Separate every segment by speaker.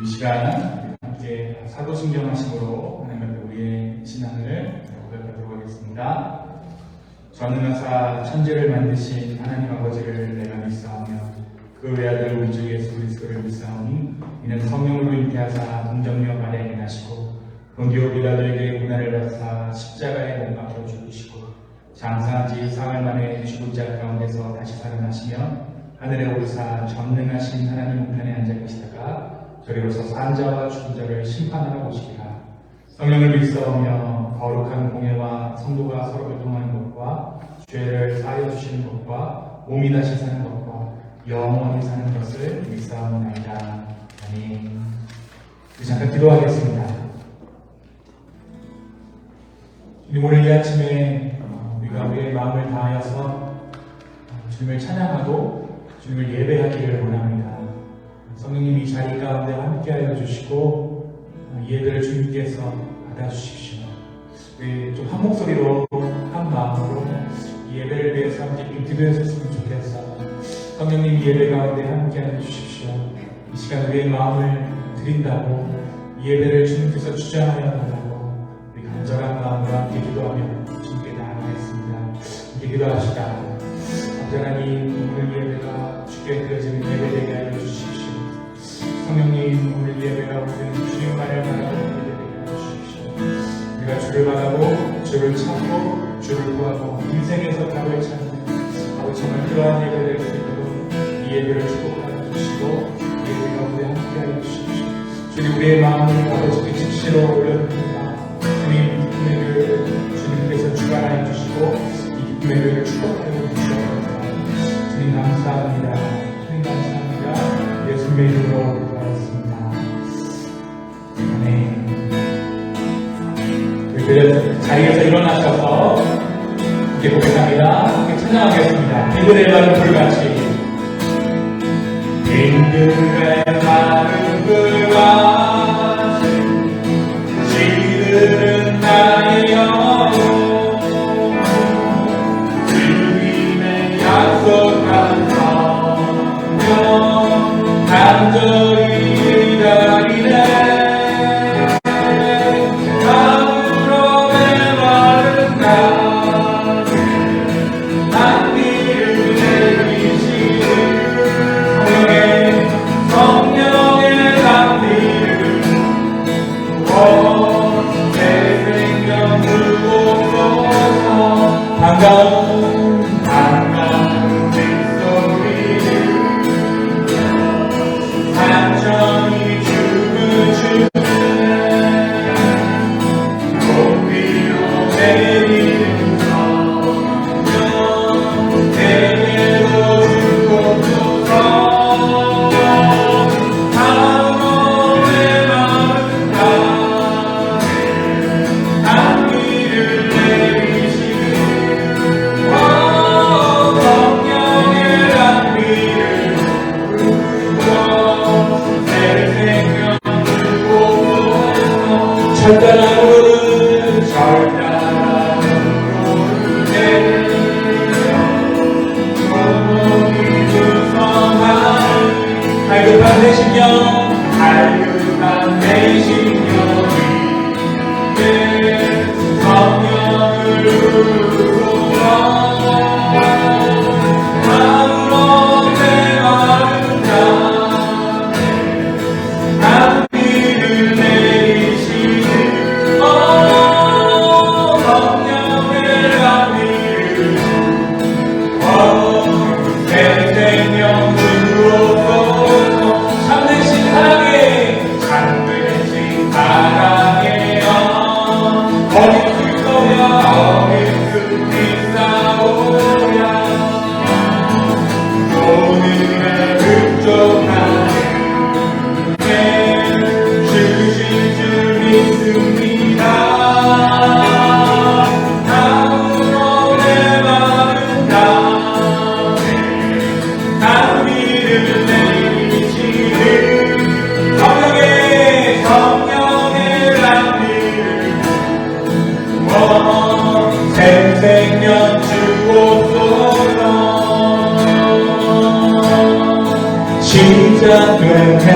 Speaker 1: 이 시간 함께 사도신경 하심으로 하나님 앞에 우리의 신앙을 고백하도록 하겠습니다. 전능하사 천지를 만드신 하나님 아버지를 내가 믿사오며 그 외아들 우리 주 예수 그리스도를 믿사오니 이는 성령으로 잉태하사 동정녀 마리아에게 나시고 본디오 빌라도에게 고난을 받사 십자가에 못 박혀 죽으시고 장사한 지 사흘 만에 죽은 자 가운데서 다시 살아나시며 하늘에 오르사 전능하신 하나님 우편에 앉아 계시다가 저리로서 산 자와 죽은 자를 심판하러 오시리라. 성령을 믿사오며 거룩한 공예와 성도가 서로 교통하는 것과 죄를 사하여 주시는 것과 몸이 다시 사는 것과 영원히 사는 것을 믿사옵나이다. 아멘. 잠깐 기도하겠습니다. 주님, 오늘 이 아침에 우리가 우리의 마음을 다하여서 주님을 찬양하고 주님을 예배하기를 원합니다. 성령님 이 자리 가운데 함께하여 주시고 예배를 주님께서 받아주십시오. 우리 좀 한 목소리로 한 마음으로 이 예배를 위해서 함께 기도했으면 좋겠어요. 성령님 예배 가운데 함께하여 주십시오. 이 시간 우리의 마음을 드린다고 이 예배를 주님께서 주장하여 달라고 우리 간절한 마음으로 함께 기도하며 주님께 나아가겠습니다. 함께 기도합시다. 아버지 하나님, 오늘 예배가 주께 드려지는 예배 되게 하여 주십시오. 성령님, 오늘 예배가 우리는 주님만을 바라보는 예배 되게 하여 주십시오. 우리가 주를 바라고 주를 찾고 주를 구하고 인생에서 답을 찾는 아버지 정말 그러한 예배 될 수 있도록 이 예배를 축복하여 주시고 예배 가운데 함께하여 주십시오. 주님, 우리의 마음을 아버지께 진실로 올려드립니다. 주님, 기쁨의 교회를 주님께서 주관하여 주시고 이 기쁨의 교회를 축복하여 주시옵소서. 주님 감사합니다. 주님 감사합니다. 예수님의 이름으로 기도하였습니다. 아멘. 자리에서 일어나셔서 함께 고백합니다. 함께 찬양하겠습니다. 빈들의 마른 불같이 빈들의 마른 불같이 시들은 나의 영혼 주님의 약속한 성령 간절히 기다리네. 반가운 빗소리를 산천이 춤을 추네. 봄 위로 내리는 성령 내게도 주옵소서. 하늘의 마음 가득 단비를 갈급한 내 심령 위에 성령을 부르라. 하늘로 내 마음 가득 단비를 내리시는 성령의 단비를 새 생명 주옵소서. 참되신 사랑의 어린 그리스도야 어린 그리스도야 오늘의 흡족한 은혜 주실 줄 믿습니다. 다음으로 내 마음 가득 단비를 내리시는 성령의 단비를 생생년 주옵소서. 시작된 해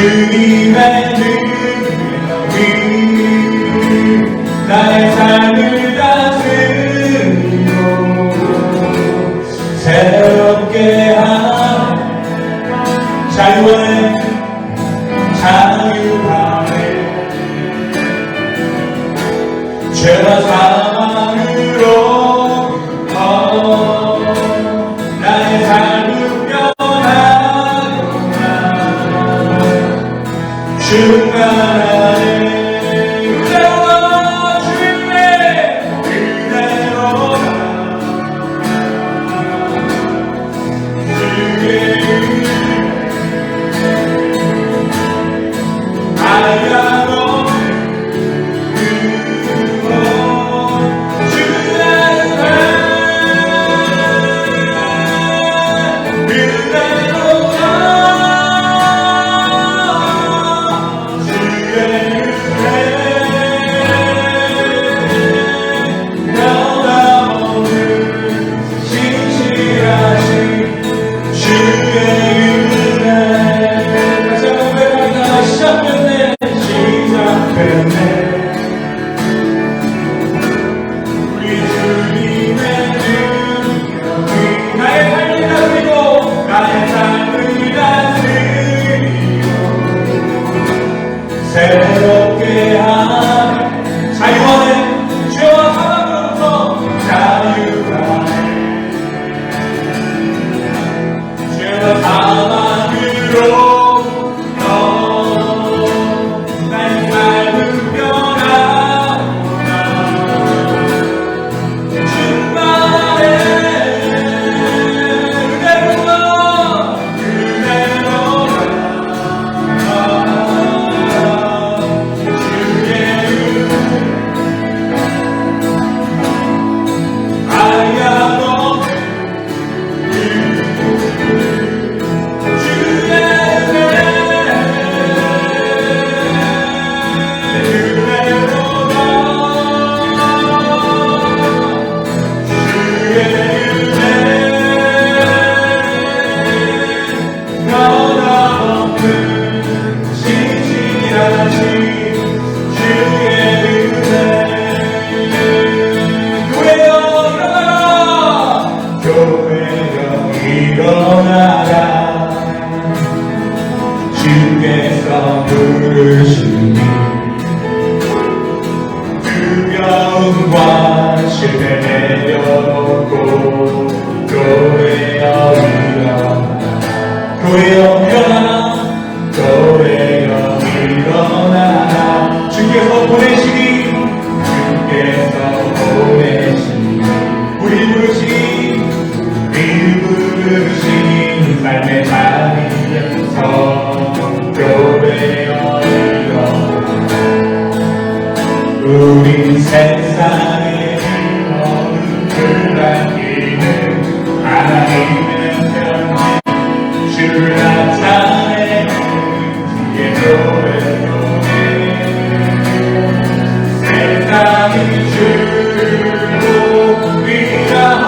Speaker 1: 주님의 능력이 나의 삶을 다스리고 새롭게 하네. 자유하네, 자유하네. 죄와 사망으로 나의 삶은 변하구나. 충만하네. 그대로가 주님의 그대로가 주의 아야노 새롭게 하네. 자유하네. 죄와 사망으로부터 자유하네. 죄와 사망으로 나의 삶은 변하구나. 충만해. 그대로가 일어나라. 주께서 부르시니 두려움과 실패 내려놓고 교회여 일어나라. 교회여 일어나라. 교회여 일어나라. 주께서 보내시니 주께서 보내시니 우리 부르시니 부르신 삶의 자리에서 교회여 일어나라. 우린 세상의 어둠을 안기는 하나님의 편지 주 나타내는 주의 교회로 세상이 주로 위하여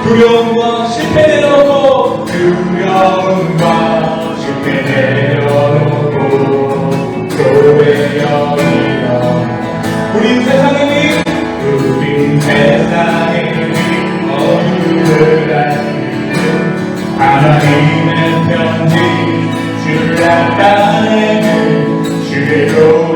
Speaker 1: 두려움과 실패 내려놓고 두려움과 실패 내려놓고 교회여 일어나. 우린 세상의 빛, 우린 세상의 빛, 어둠을 알리는 하나님의 편지, 주를 나타내는 주의 로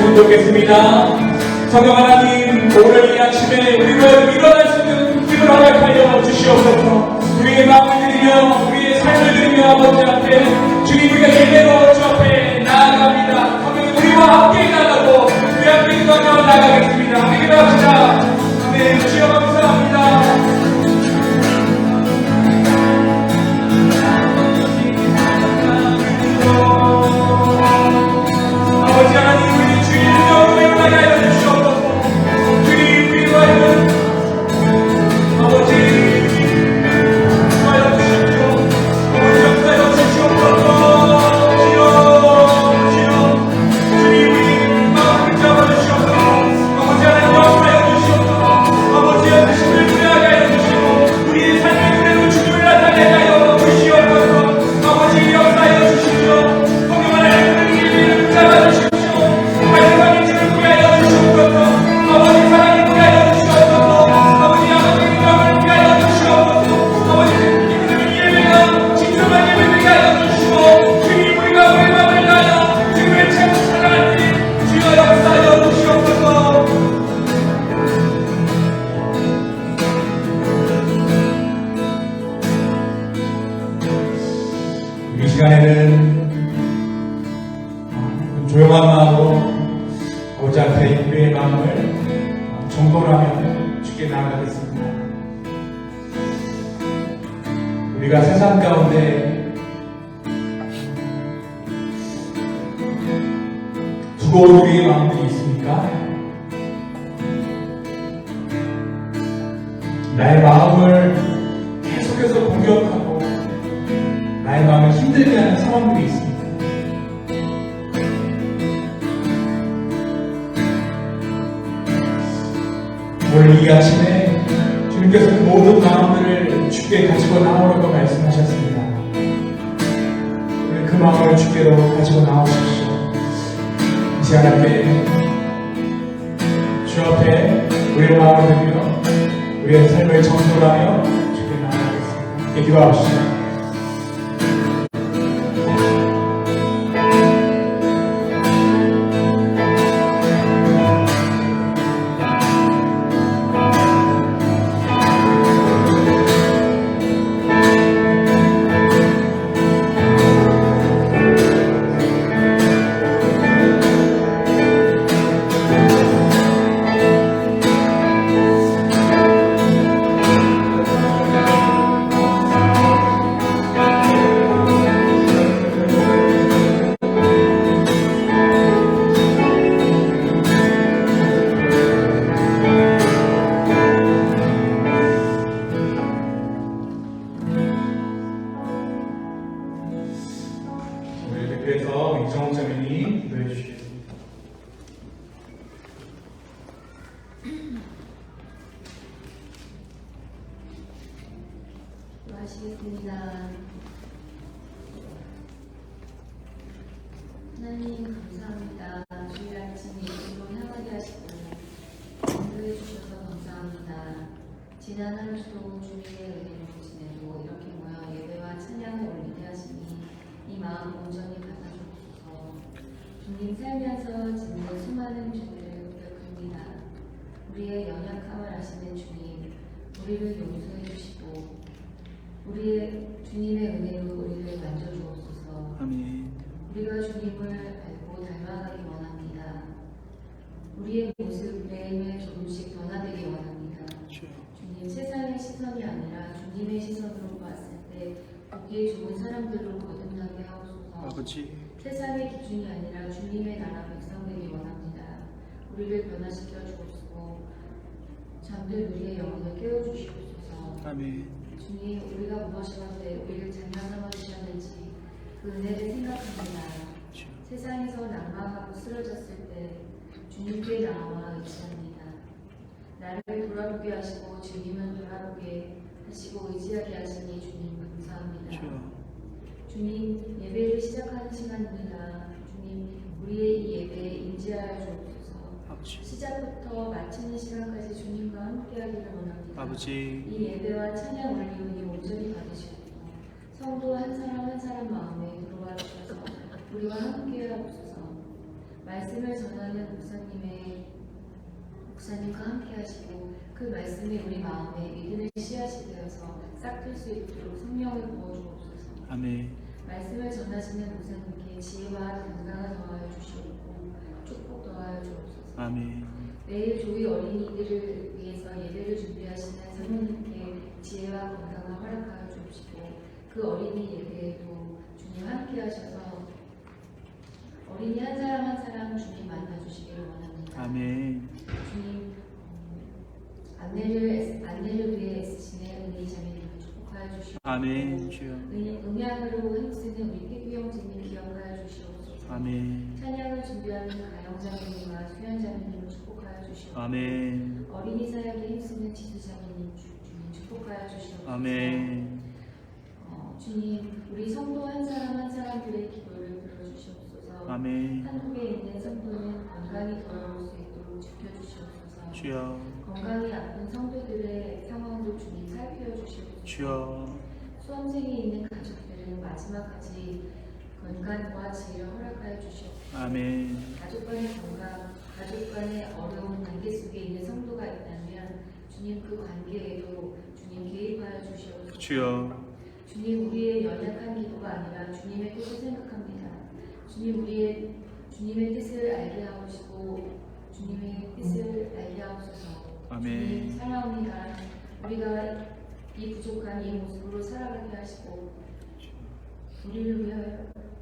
Speaker 1: 기도했으면 좋겠습니다. 성령 하나님, 오늘 이 아침에 우리가 일어날 수 있는 힘을 허락하여 주시옵소서. 우리의 마음을 드리며 우리의 삶을 드리며 아버지 앞에 주님, 우리가 예배로 주 앞에 나아갑니다. 성령 우리와 함께 나가고 우리 함께 기도하며 나가겠습니다. 함께 기도합시다. 네, 주여 감사합니다. 아버지 하나님, 우리 주의 영광을 일어나게 하여 주시옵소서. 주님, 우리로 하여금 아버지 역사여 주십시오. 아버지 역사여 주시옵소서. 주여 주님, 우리 마음을 잡아주시옵소서. 아버지 하나님, 역사여 주시옵소서. 아버지의 뜻을 분명하게 하여 주시고 우리의 삶의 눈에도 주님을 나타내게 하여 주시옵소서. 아버지 역사여 주십시오. 성령 하나님, 우리 예배를 잡아주시옵소서. 하나님의 집을 구하여 주시옵소서. 아버지 사랑을 구하여 주시옵소서. 아버지 아버지의 마음을 구하여 주시옵소서. 아버지 이들의 예배가 진정한 예배되게 하여 주시고 주님, 우리가 우리의 마음을 다하여 주님을 최고 사랑할 때 주여 역사하여 주시옵소서. 이 시간에는 조용한 마음으로 아버지 앞에 우리의 마음을 정돈을 하며 주께 나아가겠습니다. 우리가 세상 가운데 두고온 우리의 마음들이 있습니까? 나의 마음을 계속해서 공격하고 나의 마음을 힘들게 하는 상황들이 있습니다. 오늘 이 아침에 주님께서 그 모든 마음들을 주께 가지고 나오라고 말씀하셨습니다. 오늘 그 마음을 주께로 가지고 나오십시오. 이 시간 함께 주 앞에 우리의 마음을 들며 우리의 삶을 정돈하며 주께 나아가겠습니다. 함께 기도합시다. 그래서 이정옥 자매님 기도해 주시겠습니다.
Speaker 2: 기도하시겠습니다. 하나님 감사합니다. 주일 아침에 기도 향하게 하시고 인도해 주셔서 감사합니다. 지난 한 주도 주님의 은혜로 지내도 이렇게 모여 예배와 찬양을 올리게 하시니 이 마음 온전히 받아주옵소서. 주님 살면서 짓는 수많은 죄들을 고백합니다. 우리의 연약함을 아시는 주님, 우리를 용서해 주시고 우리의 주님의 은혜로 우리를 만져주옵소서.
Speaker 3: 아멘.
Speaker 2: 우리가 주님을 알고 닮아가기 원합니다. 우리의 모습 매일매일 조금씩 변화되기 원합니다. 주님, 세상의 시선이 아니라 주님의 시선으로 봤을 때 보기에 좋은 사람들로 거듭나게 하옵소서.
Speaker 3: 아버지.
Speaker 2: 세상의 기준이 아니라 주님의 나라 백성 되기 원합니다. 우리를 변화시켜 주옵소서. 잠든 우리의 영혼을 깨워주시옵소서.
Speaker 3: 아멘.
Speaker 2: 주님, 우리가 무엇이었는데 우리를 장난 삼아 주셨는지 그 은혜를 생각합니다. 세상에서 낙망하고 쓰러졌을 때 주님께 나와 의지합니다. 나를 돌아보게 하시고 주님은 돌아보게 하시고 의지하게 하시니 주님 감사합니다. 주님, 예배를 시작하는 시간입니다. 주님, 우리의 이 예배에 임재하여 주옵소서. 시작부터 마치는 시간까지 주님과 함께하기를 원합니다.
Speaker 3: 아버지.
Speaker 2: 이 예배와 찬양 올리오니 온전히 받으시옵소서. 성도 한 사람 한 사람 마음에 들어와 주셔서 우리와 함께하옵소서. 말씀을 전하는 목사님과 함께 하시고 그 말씀이 우리 마음에 믿음의 씨앗이 되어서 싹틀 수 있도록 성령을 부어주옵소서.
Speaker 3: 아멘.
Speaker 2: 말씀을 전하시는 목사님께 지혜와 건강을 더하여 주시옵고 축복 더하여 주옵소서.
Speaker 3: 아멘.
Speaker 2: 매일 조이 어린이들을 위해서 예배를 준비하시는 사모님께 지혜와 건강을 허락하여 주옵시고 그 어린이 예배에도 주님 함께 하셔서 어린이 한 사람 한 사람 주님 만나주시기를 원합니다.
Speaker 3: 아멘.
Speaker 2: 주님 안내를 위해 애쓰시는 은희 자매님을 축복하여 주시옵소서.
Speaker 3: 아멘. 주여.
Speaker 2: 음향으로 힘쓰는 우리 태규 형제님 기억하여 주시옵소서.
Speaker 3: 아멘.
Speaker 2: 찬양을 준비하는 가영자매님과 수연자매님을 축복하여 주시옵소서.
Speaker 3: 아멘.
Speaker 2: 어린이 사역에 힘쓰는 지수자매님 주님 축복하여 주시옵소서.
Speaker 3: 아멘.
Speaker 2: 주님 우리 성도 한 사람 한 사람들의 기도를 들어주시옵소서.
Speaker 3: 아멘.
Speaker 2: 한국에 있는 성도는 건강히 돌아올 수 있도록 지켜주시옵소서.
Speaker 3: 주여.
Speaker 2: 건강이 아픈 성도들의 상황도 주님 살펴주시옵소서.
Speaker 3: 주여.
Speaker 2: 수험생이 있는 가족들은 마지막까지 건강과 지혜를 허락하여 주시옵소서.
Speaker 3: 아멘.
Speaker 2: 가족 간의 건강, 가족 간의 어려운 관계 속에 있는 성도가 있다면 주님 그 관계에도 주님 개입하여 주시옵소서.
Speaker 3: 주여.
Speaker 2: 주님 우리의 연약한 기도가 아니라 주님의 뜻을 생각합니다. 주님의 뜻을 알게 하시고 주님의 뜻을 알게 하옵소서.
Speaker 3: 아멘.
Speaker 2: 주님 사랑합니다. 우리가 이 부족한 이 모습으로 살아가게 하시고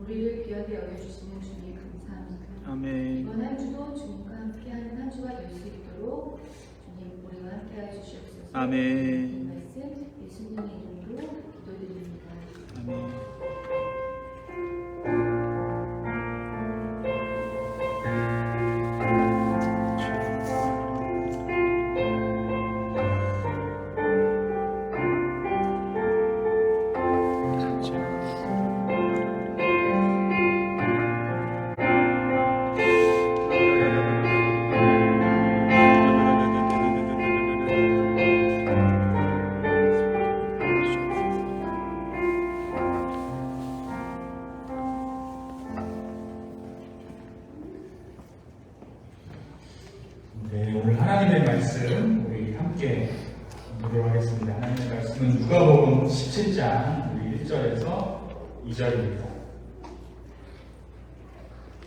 Speaker 2: 우리를 귀하게 여겨주시는 주님 감사합니다.
Speaker 3: 아멘.
Speaker 2: 이번 한 주도 주님과 함께하는 한 주가 될 수 있도록 주님 우리와 함께하여 주시옵소서.
Speaker 3: 아멘.
Speaker 2: 이 말씀 예수님의 이름으로 기도드립니다.
Speaker 3: 아멘.
Speaker 1: 네, 오늘 하나님의 말씀 우리 함께 보도록 하겠습니다. 하나님의 말씀은 누가복음 17장 우리 1절에서 2절입니다.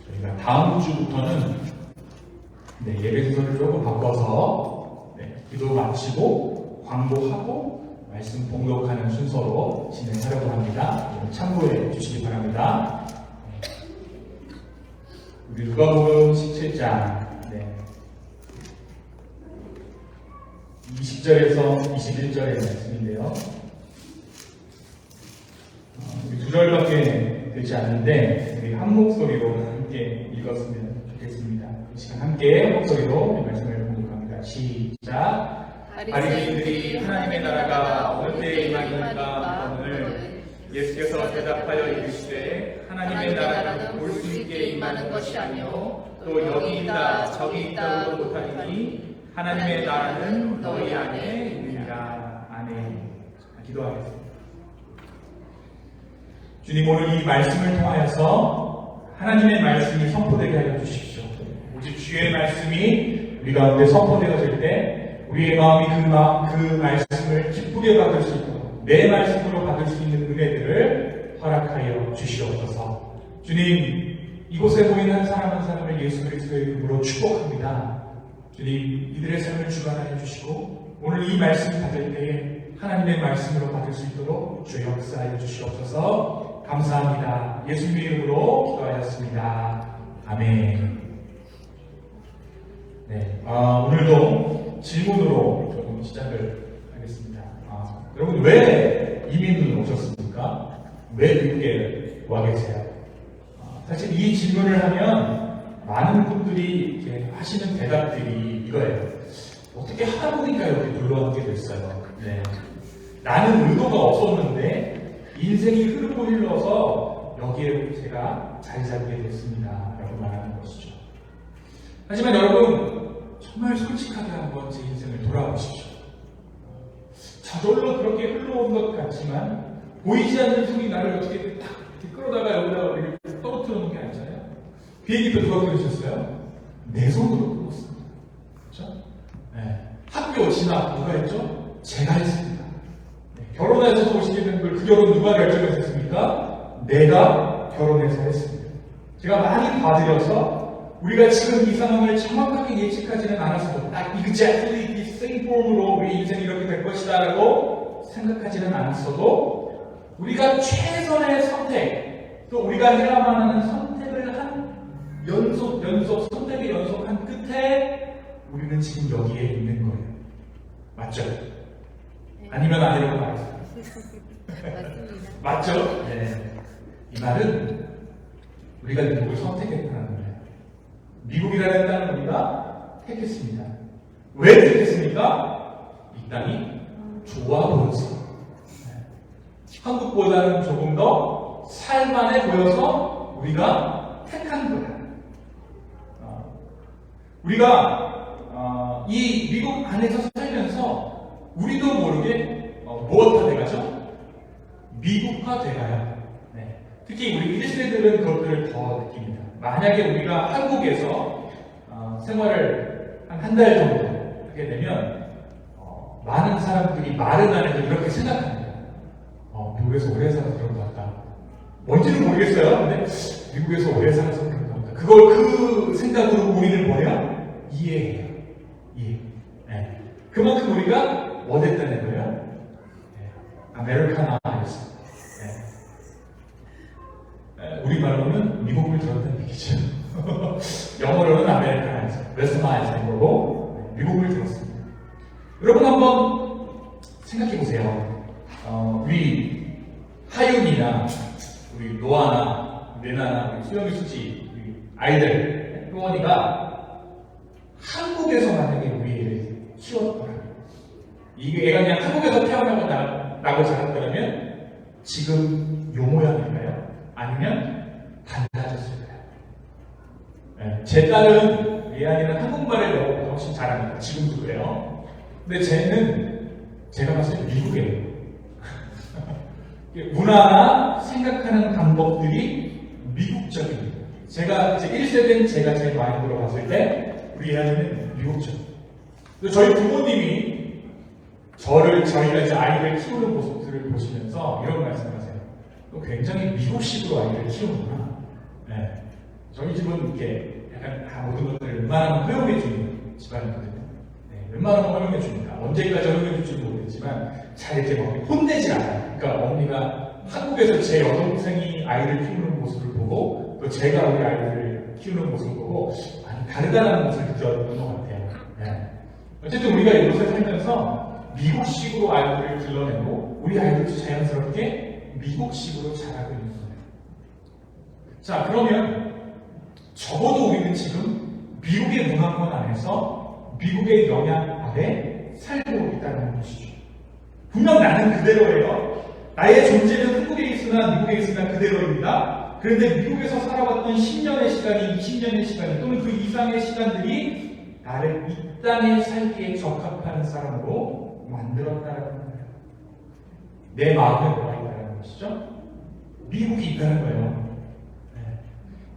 Speaker 1: 저희가 다음 주부터는 예배 순서를 조금 바꿔서 기도 마치고 광고하고 말씀 봉독하는 순서로 진행하려고 합니다. 참고해 주시기 바랍니다. 우리 누가복음 17장 20절에서 21절의 말씀인데요. 두 절밖에 되지 않는데 우리 한 목소리로 함께 읽었으면 좋겠습니다. 이 시간 함께 한 목소리로 이 말씀을 공독합니다. 시작.
Speaker 4: 바리새인들이 하나님의 나라가 어느 때에 임하리까 하거늘 예수께서 대답하여 이르시되 하나님의 나라는 볼 수 있게 임하는 것이 아니요 또 여기 있다 저기 있다고 못하리니 하나님의 나라는 너희 안에 있느니라.
Speaker 1: 아멘. 기도하겠습니다. 주님, 오늘 이 말씀을 통하여서 하나님의 말씀이 선포되게 하여 주십시오. 오직 주의 말씀이 우리 가운데 선포되어질 때 우리의 마음이 그 말씀을 기쁘게 받을 수 있도록 내 말씀으로 받을 수 있는 은혜들을 허락하여 주시옵소서. 주님, 이곳에 모인 한 사람 한 사람을 예수 그리스도의 이름으로 축복합니다. 주님, 이들의 삶을 주관하여 주시고 오늘 이 말씀을 받을 때에 하나님의 말씀으로 받을 수 있도록 주 역사하여 주시옵소서. 감사합니다. 예수님의 이름으로 기도하였습니다. 아멘. 오늘도 질문으로 조금 시작을 하겠습니다. 여러분, 왜 이민을 오셨습니까? 왜 미국에 와 계세요? 사실 이 질문을 하면 많은 분들이 이렇게 하시는 대답들이 이거예요. 어떻게 하다 보니까 여기 놀러 왔게 됐어요. 나는 의도가 없었는데 인생이 흐르고 흘러서 여기에 제가 자리 잡게 됐습니다. 라고 말하는 것이죠. 하지만 여러분, 정말 솔직하게 한번 제 인생을 돌아보십시오. 저절로 그렇게 흘러온 것 같지만 보이지 않는 손이 나를 어떻게 딱 이렇게 끌어다가 여기다가 떨어뜨리는 게 아니잖아요. 비행기표 누가 끊으셨어요? 내 손으로 끊었습니다. 그렇죠? 네. 학교 진학 누가 했죠? 제가 했습니다. 네. 결혼해서 오시게 된 그 결혼 누가 결정해서 했습니까? 내가 결혼해서 했습니다. 제가 많이 봐드려서 우리가 지금 이 상황을 정확하게 예측하지는 않았어도 딱 exactly the same form으로 우리 인생이 이렇게 될 것이다 라고 생각하지는 않았어도 우리가 최선의 선택 또 우리가 해야만 하는 선택을 한 연속 선택의 연속한 끝에 우리는 지금 여기에 있는 거예요. 맞죠? 아니면 아니라고 말했어요.
Speaker 2: 맞습니다.
Speaker 1: 맞죠? 네. 이 말은 우리가 미국을 선택했다는 거예요. 미국이라는 땅을 우리가 택했습니다. 왜 택했습니까? 이 땅이 좋아 보여서. 네. 한국보다는 조금 더 살만해 보여서 우리가 택한 거예요. 우리가 이 미국 안에서 살면서 우리도 모르게 무엇화 돼가죠? 미국화 돼가요. 네. 특히 우리 크리스천들은 그것들을 더 느낍니다. 만약에 우리가 한국에서 생활을 한 달 정도 하게 되면 많은 사람들이 말은 안 해도 이렇게 생각합니다. 미국에서 오래 살아서 그런 것 같다. 뭔지는 모르겠어요. 근데 미국에서 오래 살아서 그런 것 같다. 그걸 그 생각으로 우리는 뭐예요? 이해해요. 이해. 네. 그만큼 우리가 뭐 됐다는 거예요? 네. 아메리카나였어요. 네. 우리말로는 미국을 들었다는 얘기죠. 영어로는 아메리카나였어요. 웨스트마이스인 거고 미국을 들었습니다. 여러분 한번 생각해 보세요. 우리 하윤이나 우리 노아나 레나나 우리 수영이 수지 우리 아이들 효원이가 한국에서 만약에 우리 애를 키웠더라면 이 애가 그냥 한국에서 태어나고 나고 자랐더라면 지금 요 모양일까요? 아니면 달라졌을까요? 네, 제 딸은 예안이는 한국말을 영어보다 훨씬 잘합니다. 지금도 그래요. 근데 쟤는 제가 봤을 때 미국이에요. 문화나 생각하는 방법들이 미국적입니다. 제가 이제 1세대는 제가 제 마인드로 봤을 때 우리 예안이는 미국적. 저희 부모님이 저희가 이제 아이를 키우는 모습들을 보시면서 이런 말씀하세요. 굉장히 미국식으로 아이를 키우는구나. 네. 저희 집은 이렇게 약간 모든 것들을 웬만하면 허용해주는 집안이거든요. 네. 웬만하면 허용해줍니다. 언제까지 허용해줄지 모르겠지만 잘 이렇게 막 혼내지 않아요. 그러니까 어머니가 한국에서 제 여동생이 아이를 키우는 모습을 보고 또 제가 우리 아이를 키우는 모습을 보고 많이 다르다는 것을 느꼈던 것 같아요. 네. 어쨌든 우리가 이곳에 살면서 미국식으로 아이들을 길러내고 우리 아이들도 자연스럽게 미국식으로 자라고 있는 거예요. 자, 그러면 적어도 우리는 지금 미국의 문화권 안에서 미국의 영향 아래 살고 있다는 것이죠. 분명 나는 그대로예요. 나의 존재는 한국에 있으나 미국에 있으나 그대로입니다. 그런데 미국에서 살아왔던 10년의 시간이 20년의 시간이 또는 그 이상의 시간들이 나를 이 땅에 살기에 적합한 사람으로 만들었다는 거예요. 내 마음에 뭐가 있다는 것이죠? 미국이 있다는 거예요.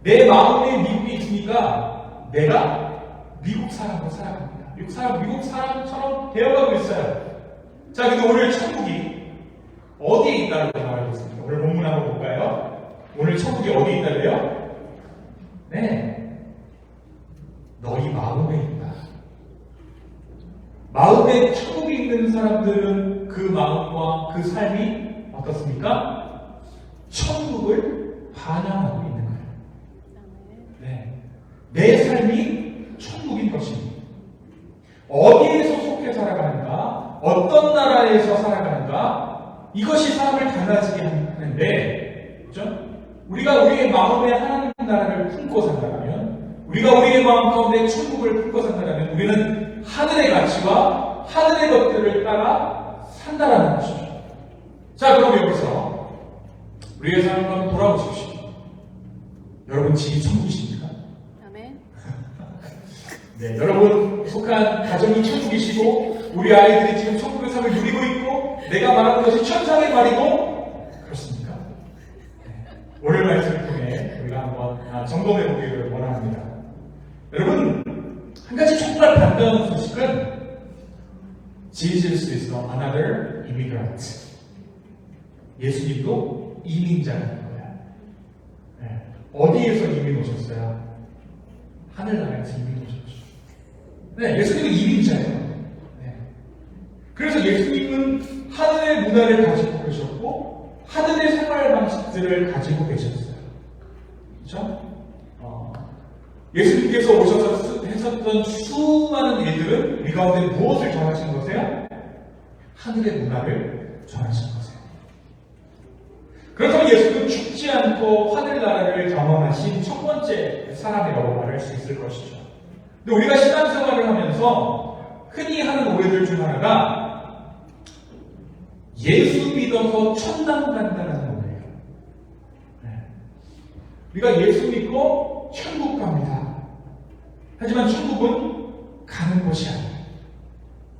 Speaker 1: 내 마음에 미국이 있으니까 내가 미국 사람으로 살아갑니다. 미국 사람처럼 되어가고 있어요. 자, 근데 오늘 천국이 어디에 있다고 말하겠습니까? 오늘 본문 한번 볼까요? 오늘 천국이 어디에 있다고요? 네, 너희 마음에 있다. 마음에 천국이 있는 사람들은 그 마음과 그 삶이 어떻습니까? 천국을 반영하고 있는 거예요. 네, 내 삶이 천국인 것입니다. 어디에서 속해 살아가는가, 어떤 나라에서 살아가는가, 이것이 사람을 달라지게 하는데, 그렇죠? 우리가 우리의 마음에 하나님 나라를 품고 산다면, 우리가 우리의 마음 가운데 천국을 품고 산다면, 우리는 하늘의 가치와 하늘의 것들을 따라 산다라는 것이죠. 자, 그럼 여기서 우리의 삶을 한번 돌아보십시오. 여러분 집이 천국이십니까?
Speaker 2: 아멘.
Speaker 1: 네, 여러분 속한 가정이 천국이시고 우리 아이들이 지금 천국의 삶을 누리고 있고 내가 말하는 것이 천상의 말이고 그렇습니까? 네. 오늘 말씀을 통해 우리가 한번 한번 점검해 보기를 원합니다. 여러분, 한 가지 정말 반가운 소식은 Jesus is another immigrant. 예수님도 이민자라는 거예요. 네. 어디에서 이민 오셨어요? 하늘나라에서 이민 오셨죠. 네, 예수님은 이민자예요. 네. 그래서 예수님은 하늘의 문화를 가지고 계셨고 하늘의 생활 방식들을 가지고 계셨어요. 그렇죠? 예수님께서 오셔서 하셨던 수많은 일들은 우리 가운데 무엇을 전하신 거세요? 하늘의 문화를 전하신 거세요. 그렇다면 예수는 죽지 않고 하늘나라를 경험하신 첫 번째 사람이라고 말할 수 있을 것이죠. 근데 우리가 신앙생활을 하면서 흔히 하는 오해들 중 하나가 예수 믿어서 천당 간다는 오해예요. 네. 우리가 예수 믿고 천국 갑니다. 하지만 천국은 가는 것이 아니에요.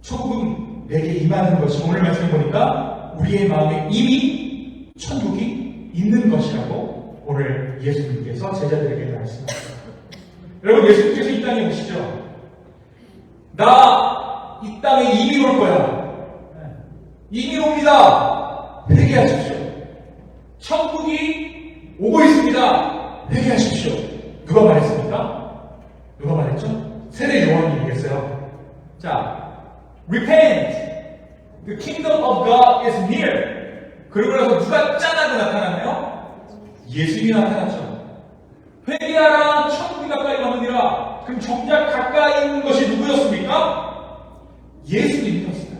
Speaker 1: 천국은 내게 임하는 것이, 오늘 말씀해 보니까 우리의 마음에 이미 천국이 있는 것이라고 오늘 예수님께서 제자들에게 말씀하셨어요. 여러분, 예수님께서 이 땅에 오시죠. 나 이 땅에 이민 올 거야. 이민 옵니다. 회개하십시오. 천국이 오고 있습니다. 회개하십시오. 누가 말했습니까? 누가 말했죠? 세례 요한이 얘기했어요. 자, repent. The kingdom of God is near. 그러고 나서 누가 짠하고 나타났나요? 예수님이 나타났죠. 회개하라, 천국이 가까이 가느니라. 그럼 정작 가까이 있는 것이 누구였습니까? 예수님이었어요.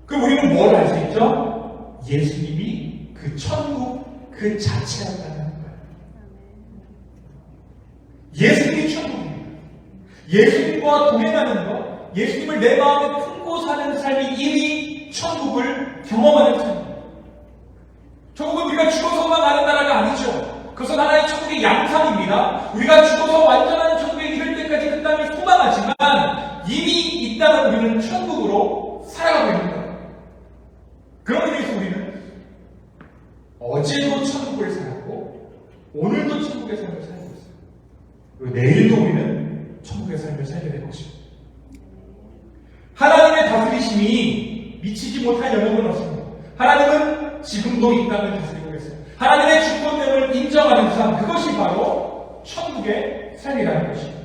Speaker 1: 그럼 우리는 뭘 알 수 있죠? 예수님이 그 천국 그 자체였다는 거예요. 예수님이 천국입니다. 예수님과 동행하는 것, 예수님을 내 마음에 품고 사는 삶이 이미 천국을 경험하는 삶입니다. 천국은 우리가 죽어서만 가는 나라가 아니죠. 그것은 하나의 천국의 양상입니다. 우리가 죽어서 완전한 천국에 이를 때까지 그 땅을 소망하지만 이미 이 땅은 우리는 천국으로 살아가고 있는 거예요. 그런 의미에서 우리는 어제도 천국을 살았고 오늘도 천국의 삶을 살고 있어요. 그리고 내일도 우리는 천국의 삶을 살게 될 것입니다. 하나님의 다스리심이 미치지 못할 영역은 없습니다. 하나님은 지금도 이 땅을 다스리고 계세요. 하나님의 주권됨을 인정하는 삶, 그것이 바로 천국의 삶이라는 것입니다.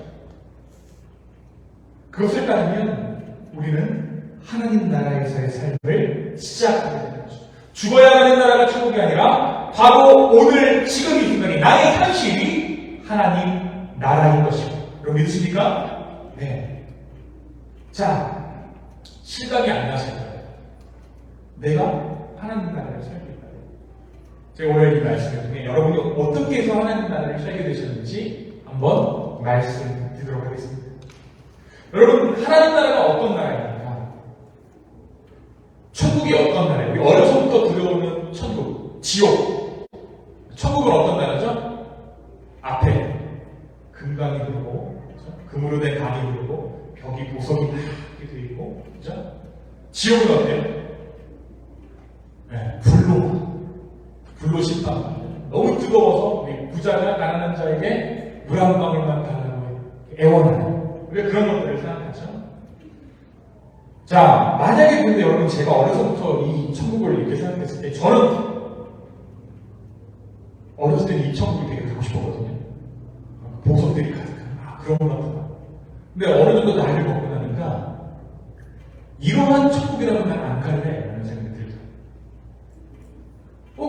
Speaker 1: 그것을 따르면 우리는 하나님 나라에서의 삶을 시작하게 되는 것입니다. 죽어야 하는 나라가 천국이 아니라 바로 오늘 지금 이 순간이 나의 현실이 하나님 나라인 것입니다. 여러분 믿으십니까? 네. 자, 실감이 안 나실까요? 내가 하나님 나라를 살고 있다. 제가 오늘 이 말씀을 통해 여러분이 어떻게 해서 하나님 나라를 살게 되셨는지 한번 말씀드리도록 하겠습니다. 여러분, 하나님 나라가 어떤 나라입니까? 천국이 어떤 나라예요? 우리 어려서부터 들어오는 천국, 지옥. 천국은 어떤 나라죠? 앞에 금강이 흐르고, 그렇죠? 금으로 된 강이 흐르고, 벽이 보석이 이렇게 되어 있고, 그렇죠? 지옥은 어때요? 네, 불로 심판. 너무 뜨거워서 우리 부자가 가난한 자에게 물 한 방울만 달라고 애원하는. 우리가 그런 것들을 생각하죠. 자, 만약에 근데 여러분 제가 어려서부터 이 천국을 이렇게 생각했을 때 저는 어렸을 때는 이 천국이 되게 가고 싶었거든요. 보석들이 가득한 그런 것보다. 근데 어느 정도 나이를 먹고 나니까 이러한 천국이라면 난 안 갈래 라는 생각이 들죠.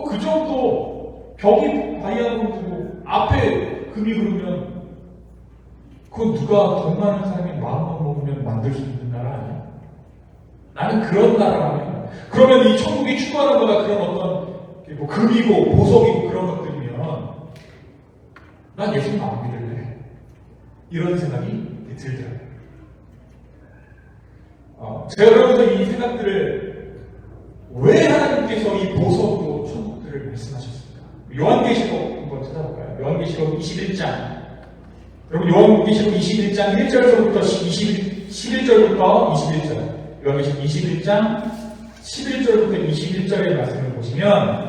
Speaker 1: 그 정도 벽이 다이아몬드고 앞에 금이 흐르면 그건 누가 돈 많은 사람이 마음만 먹으면 만들 수 있는 나라 아니야? 나는 그런 나라라면, 그러면 이 천국이 추구하는 거가 그런 어떤 뭐 금이고 보석이고 그런 것들이면 난 예수님 안 믿을래. 이런 생각이 들더라고요. 제가 그러면서 이 생각들을 왜 하나님께서 이 보석으로 천국들을 말씀하셨습니까? 요한계시록 한번 찾아볼까요? 요한계시록 21장. 여러분 요한계시록 21장 1절부터 11절부터 21절. 요한계시록 21장 11절부터 21절의 말씀을 보시면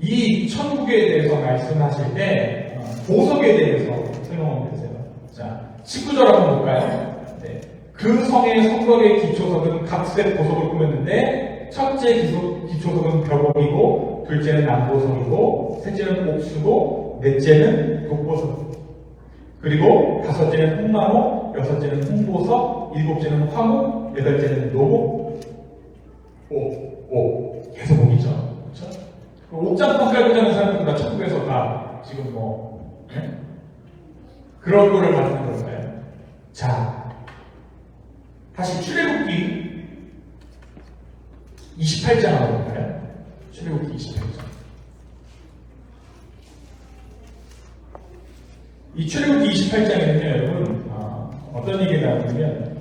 Speaker 1: 이 천국에 대해서 말씀하실 때 보석에 대해서 설명하고 계세요. 자, 19절 한번 볼까요? 네. 그 성의 성곽의 기초석은 각색 보석을 꾸몄는데 첫째 기초석은 벽옥이고 둘째는 남보석이고 셋째는 옥수고 넷째는 독보석 그리고 다섯째는 홍마호 여섯째는 홍보석 일곱째는 화목 여덟째는 노목 옥 계속 옥이죠. 그렇죠? 옥장판 깔고 자는 사람들은 다 천국에서 다 지금 뭐 그런 거를 말하는 걸까요? 자, 다시 출애굽기 28장 한번 볼까요? 출애굽기 28장. 이 출애굽기 28장에는요, 여러분 어떤 얘기가 나오냐면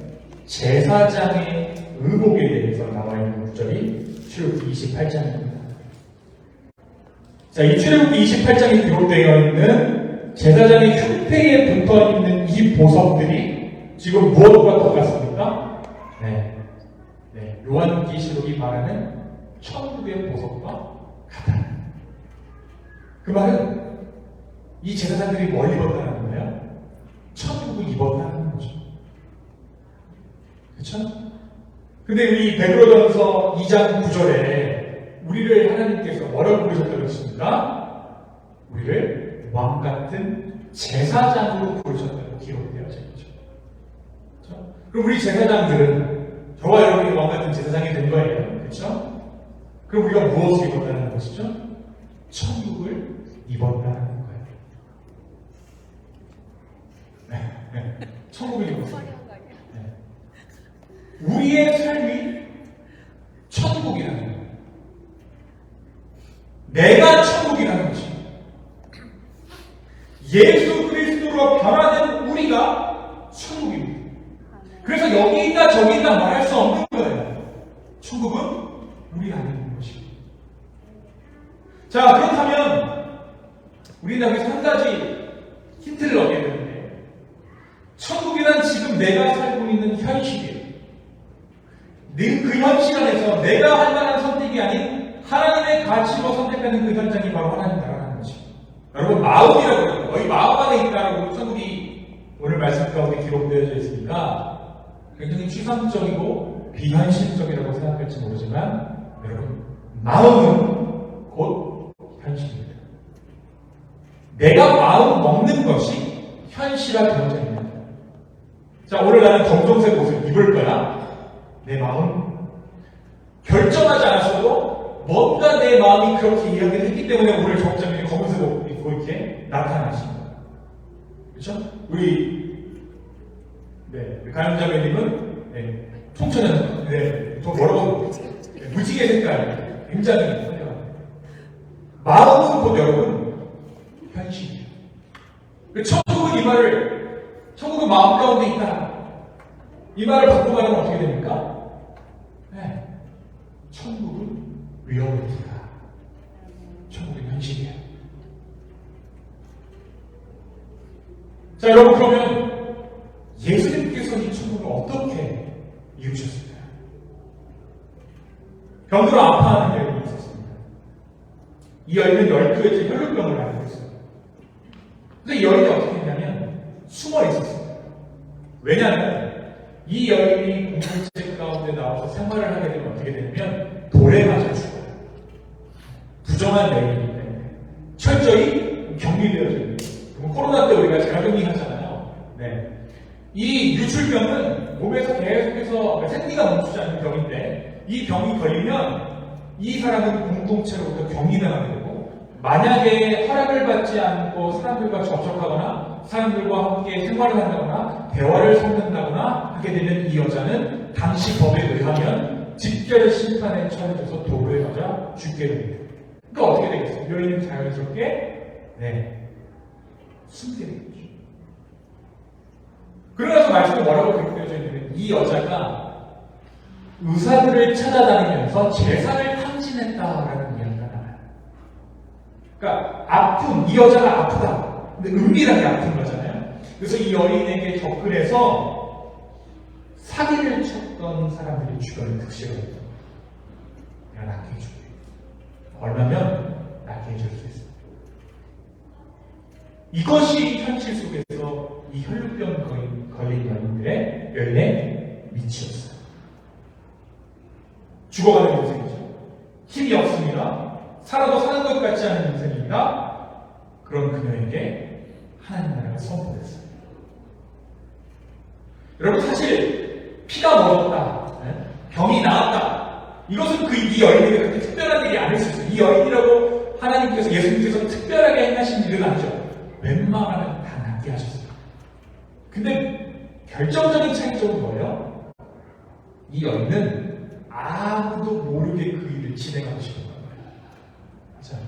Speaker 1: 제사장의 의복에 대해서 나와 있는 구절이 출애굽기 28장입니다. 자, 이 출애굽기 28장에 기록되어 있는 제사장의 흉패에 붙어 있는 이 보석들이 지금 무엇과 똑같습니까? 네. 요한계시록이 말하는 천국의 보석과 같다. 그 말은 이 제사장들이 뭘 입었다는 거예요? 천국을 입었다는 거죠. 그렇죠? 근데 우리 베드로전서 2장 9절에 우리를 하나님께서 뭐라고 부르셨다고 했습니까? 우리를 왕같은 제사장으로 부르셨다고 기록되어져 있죠. 그렇죠? 그럼 우리 제사장들은 저와 여러분이 왕같은 제사장이 된 거예요. 그렇죠? 그럼 우리가 무엇을 입었다는 것이죠? 천국을 입었다는 거예요. 천국을 입었어요. 우리의 삶이 천국이라는 거예요. 내가 천국이라는 것입니다. 예수 그리스도로 변화된 우리가 천국입니다. 그래서 여기 있다 저기 있다 말할 수 없는 거예요. 천국은 우리 안에 있는 것입니다. 자, 그렇다면 우리는 여기서 한 가지 힌트를 얻게 되는데 천국이란 지금 내가 살고 있는 현실이에요. 그 현실 안에서 내가 할 만한 선택이 아닌 하나님의 가치로 선택하는 그 현장이 바로 하나님 나라라는 것입니다. 여러분, 마음이라고 해요. 너희 마음 안에 있다라고 천국이 오늘 말씀 가운데 기록되어져 있으니까 굉장히 추상적이고 비현실적이라고 생각할지 모르지만 여러분, 마음은 곧 현실입니다. 내가 마음 먹는 것이 현실화되어져 있는 거예요. 자, 오늘 나는 검정색 옷을 입을 거야. 내 마음 결정하지 않았어도 뭔가 내 마음이 그렇게 이야기를 했기 때문에 오늘 정장님이 검은색 옷 입고 이렇게 나타나십니다. 그렇죠? 우리 가연자매님은 청소년 더 뭐라고 무지개 색깔 굉장히 화려합니다. 마음은 곧 여러분 현실이에요. 천국은 이 말을 천국은 마음 가운데 있다. 이 말을 바꾸고 말하면 어떻게 됩니까? 천국은 리얼리티다. 천국은 현실이에요. 자, 여러분, 그러면 예수님께서 이 천국을 어떻게 이루셨을까요? 병들어 아파하는 여인이 있었습니다. 이 여인은 12회째 혈루병을 앓고 있어요. 근데 이 여인이 어떻게 했냐면 숨어 있었어요. 왜냐하면 이 여인이 공동체 가운데 나와서 생활을 하게 되면 어떻게 되냐면 돌에 맞아 죽어요. 부정한 여인이기 때문에 철저히 격리되어져 있는 거예요. 코로나 때 우리가 자가격리 하잖아요. 이 유출병은 몸에서 계속해서 생리가 멈추지 않는 병인데 이 병이 걸리면 이 사람은 공동체로부터 격리당하게 되고 만약에 허락을 받지 않고 사람들과 접촉하거나 사람들과 함께 생활을 한다거나 대화를 섞는다거나 하게 되면 이 여자는 당시 법에 의하면 집결 심판에 처해져서 돌에 맞아 죽게 됩니다. 그러니까 어떻게 되겠어요? 여인은 자연스럽게 숨게 되겠죠. 그러면서 말씀에 뭐라고 기록되어져 있냐면 이 여자가 의사들을 찾아다니면서 재산을 탕진했다라는 이야기가 나와요. 그러니까 아픈, 이 여자가 아프다. 근데 은밀하게 아픈 거잖아요. 그래서 이 여인에게 접근해서 사기를 쳤던 사람들이 주변에 득실을 했던 거예요. 내가 낫게 해줄게. 얼마면 낫게 해줄 수 있어요. 이것이 현실 속에서 이 혈루병 걸린 여인의 밑이었어요. 죽어가는 인생이죠. 힘이 없습니다. 살아도 사는 것 같지 않은 인생입니다. 그런 그녀에게 하나님 나라가 선포됐어요. 여러분 사실 피가 멀었다, 병이 나았다, 이것은 이 여인에게 그렇게 특별한 일이 아닐 수 있어요. 이 여인이라고 하나님께서 예수님께서 특별하게 행하신 일은 아니죠. 웬만하면 다 낫게 하셨어요. 근데 결정적인 차이점은 뭐예요? 이 여인은 아무도 모르게 그 일을 진행하고 싶은 거예요. 맞아요.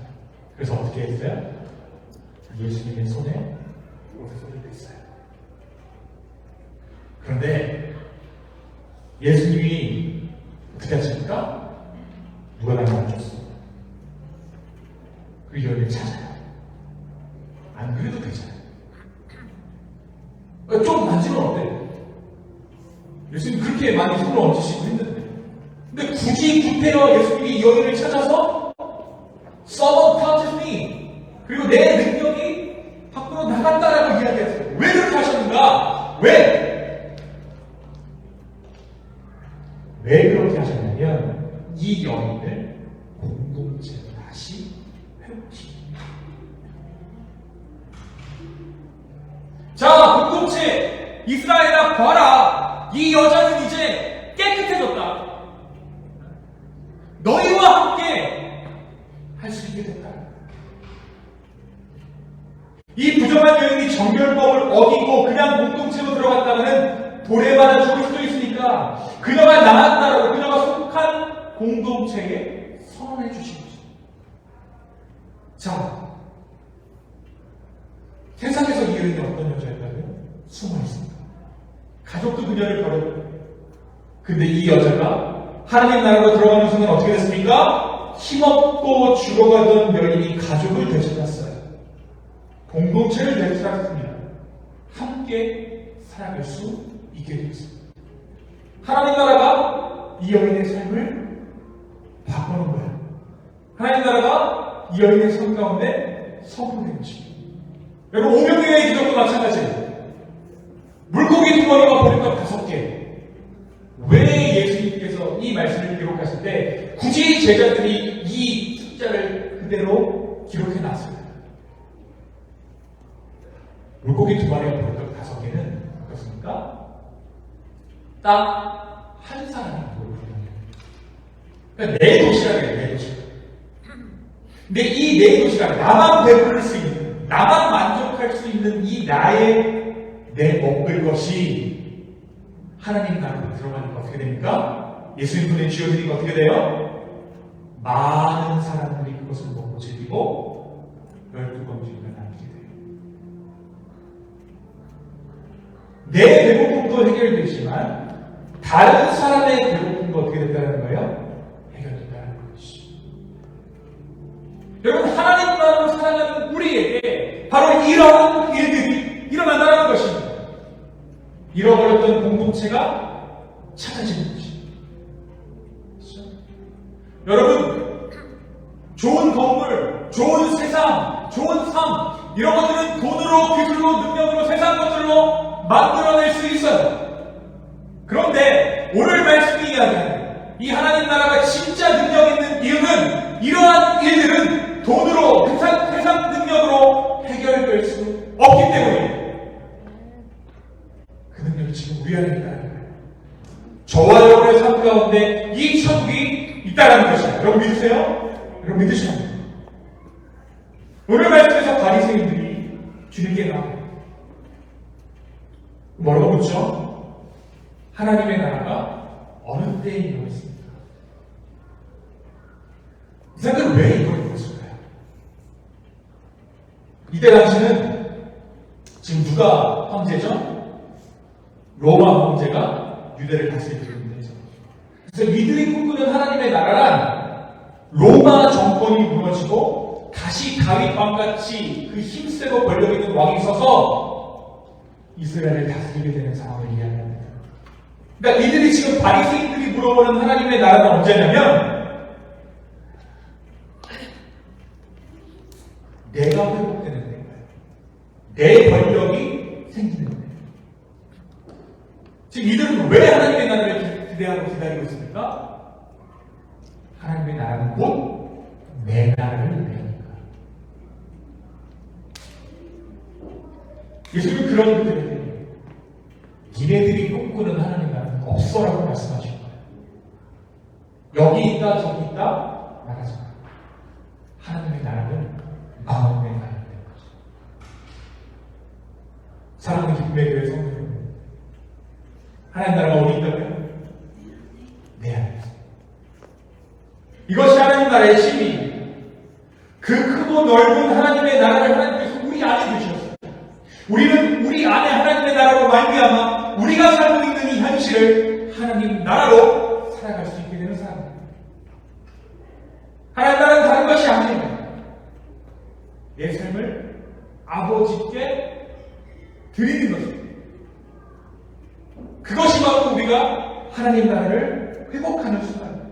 Speaker 1: 그래서 어떻게 했어요? 예수님의 손에 옷을 쏟아냈어요. 그런데 예수님이 어떻게 하십니까? 누가 나타나셨어요? 그 여인을 찾아요. 안 그래도 되잖아요. 좀 만지면 어때? 예수님 그렇게 많이 손을 얹으시고 했는데, 근데 굳이 구태여 예수님이 이 여인을 찾아서 Someone touched me, 그리고 내 능력이 밖으로 나갔다라고 이야기했어요. 왜 그렇게 하셨는가? 왜 그렇게 하셨냐면 이 여인을 공동체로 다시 회복시킵니다. 자, 공동체 이스라엘아 봐라, 이 여자는 이제 깨끗해졌다. 너희와 함께 할 수 있게 됐다. 이 부정한 여인이 정결법을 어기고 그냥 공동체로 들어갔다가는 돌에 맞아 죽을 수도 있으니까 그녀가 나았다라고 그녀가 속한 공동체에 선언해 주신 거죠. 자, 세상에서 이 여인이 어떤 여자였다고요? 숨어 있습니다. 가족도 그녀를 버렸고, 근데 이 여자가 하나님 나라로 들어가는 순간 어떻게 됐습니까? 힘없고 죽어가던 여인이 가족을 되찾았어요. 공동체를 되찾았습니다. 함께 살아갈 수 있게 되었습니다. 하나님 나라가 이 여인의 삶을 바꾸는 거예요. 하나님 나라가 이 여인의 삶 가운데 선포된 것입니다. 여러분, 오병이어의 기적도 마찬가지예요. 물고기 2마리와 보리떡 5개. 왜 예수님께서 이 말씀을 기록하실 때 굳이 제자들이 이 숫자를 그대로 기록해 놨습니다. 물고기 2마리와 보리떡 5개는 어떻습니까? 딱 한 사람이 배부르는, 그러니까 내 도시락이에요, 내 도시락. 근데 이 내 도시락, 나만 배부를 수 있는, 나만 만족할 수 있는 이 내 먹을 것이 하나님 나라로 들어가니까 어떻게 됩니까? 예수님 손에 쥐어드리니까 어떻게 돼요? 많은 사람들이 그것을 먹고 즐기고 12번째가 남게 돼요. 내 배고픔도 해결되지만 다른 사람의 배고픔도 어떻게 됐다는 거예요? 해결됐다는 것이죠. 여러분, 하나님 나라로 살아가는 우리에게 바로 이러한 일들이 일어난다는 것입니다. 잃어버렸던 공동체가 찾아지는 것입니다. 그렇죠? 여러분, 좋은 건물, 좋은 세상, 좋은 삶, 이런 것들은 돈으로, 기술로, 능력으로, 세상 것들로 만들어낼 수 있어요. 그런데 오늘 말씀이 이야기하는 이 하나님 나라가 진짜 능력 있는 이유는, 이러한 일들은 돈으로, 세상 능력으로 해결될 수 없기 때문이에요. 그 능력이 지금 우리 안에 있다는 거예요. 저와 여러분의 삶 가운데 이 천국이 있다는 것이에요. 여러분 믿으세요? 여러분 믿으셔야 합니다. 오늘 말씀에서 바리새인들이 주님께 나와요. 뭐라고 묻죠? 하나님의 나라가 어느 때에 이루어졌습니까? 이 사람들은 왜 이걸 물었을까요? 이때 당시는 지금 누가 황제죠? 로마 황제가 유대를 다스리고 있는 데죠. 그래서 이들이 꿈꾸는 하나님의 나라란 로마 정권이 무너지고 다시 다윗 왕같이 그 힘세고 권력 있는 왕이 서서 이스라엘을 다스리게 되는 상황을 이야기합니다. 그러니까 이들이 지금 바리새인들이 물어보는 하나님의 나라는 언제냐면 내가 회복되는 거예요. 내 권력이 생기는 거예요. 지금 이들은 왜 하나님의 나라를 기대하고 기다리고 있습니까? 하나님의 나라는 곧 내 나라를 의미하니까. 예수님은 그런 분들에게 니네들이 꿈꾸는 하나님 나라는 없어라고 말씀하신 거예요. 여기 있다 저기 있다 나가지 마. 하나님의 나라는 마음의 나라가 되는 거죠. 사랑하는 기쁨의 교회 성도 여러분, 하나님 나라가 어디 있다고요? 내 안에 있습니다. 이것이 하나님 나라의 힘이, 그 크고 넓은 하나님의 나라를 하나님께서 우리 안에 두셨어요. 우리는 우리 안에 하나님의 나라로 말미암아 우리가 살고 있는 이 현실을 하나님 나라로 살아갈 수 있게 되는 사람입니다. 하나님 나라는 다른 것이 아니에요. 내 삶을 아버지께 드리는 것입니다. 그것이 바로 우리가 하나님 나라를 회복하는 순간입니다.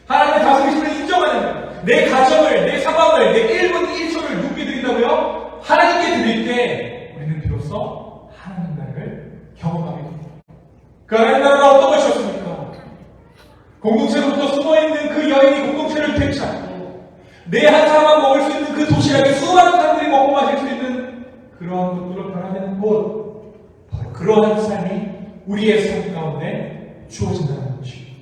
Speaker 1: 하나님의 다스리심을 인정하는 거예요. 내 가정을, 내 상황을, 내 1분 1초를 누구에게 드린다고요? 하나님께 드릴 때 우리는 비로소 하나님 나라를 경험하게 됩니다. 그 하나님 나라가 어떤 것이었습니까? 공동체로부터 숨어있는 그 여인이 공동체를 되찾고 내 한 사람만 먹을 수 있는 그 도시락에 수많은 사람들이 먹고 마실 수 있는 그러한 것들을 바라는 곳, 바로 그러한 삶이 우리의 삶 가운데 주어진다는 것입니다.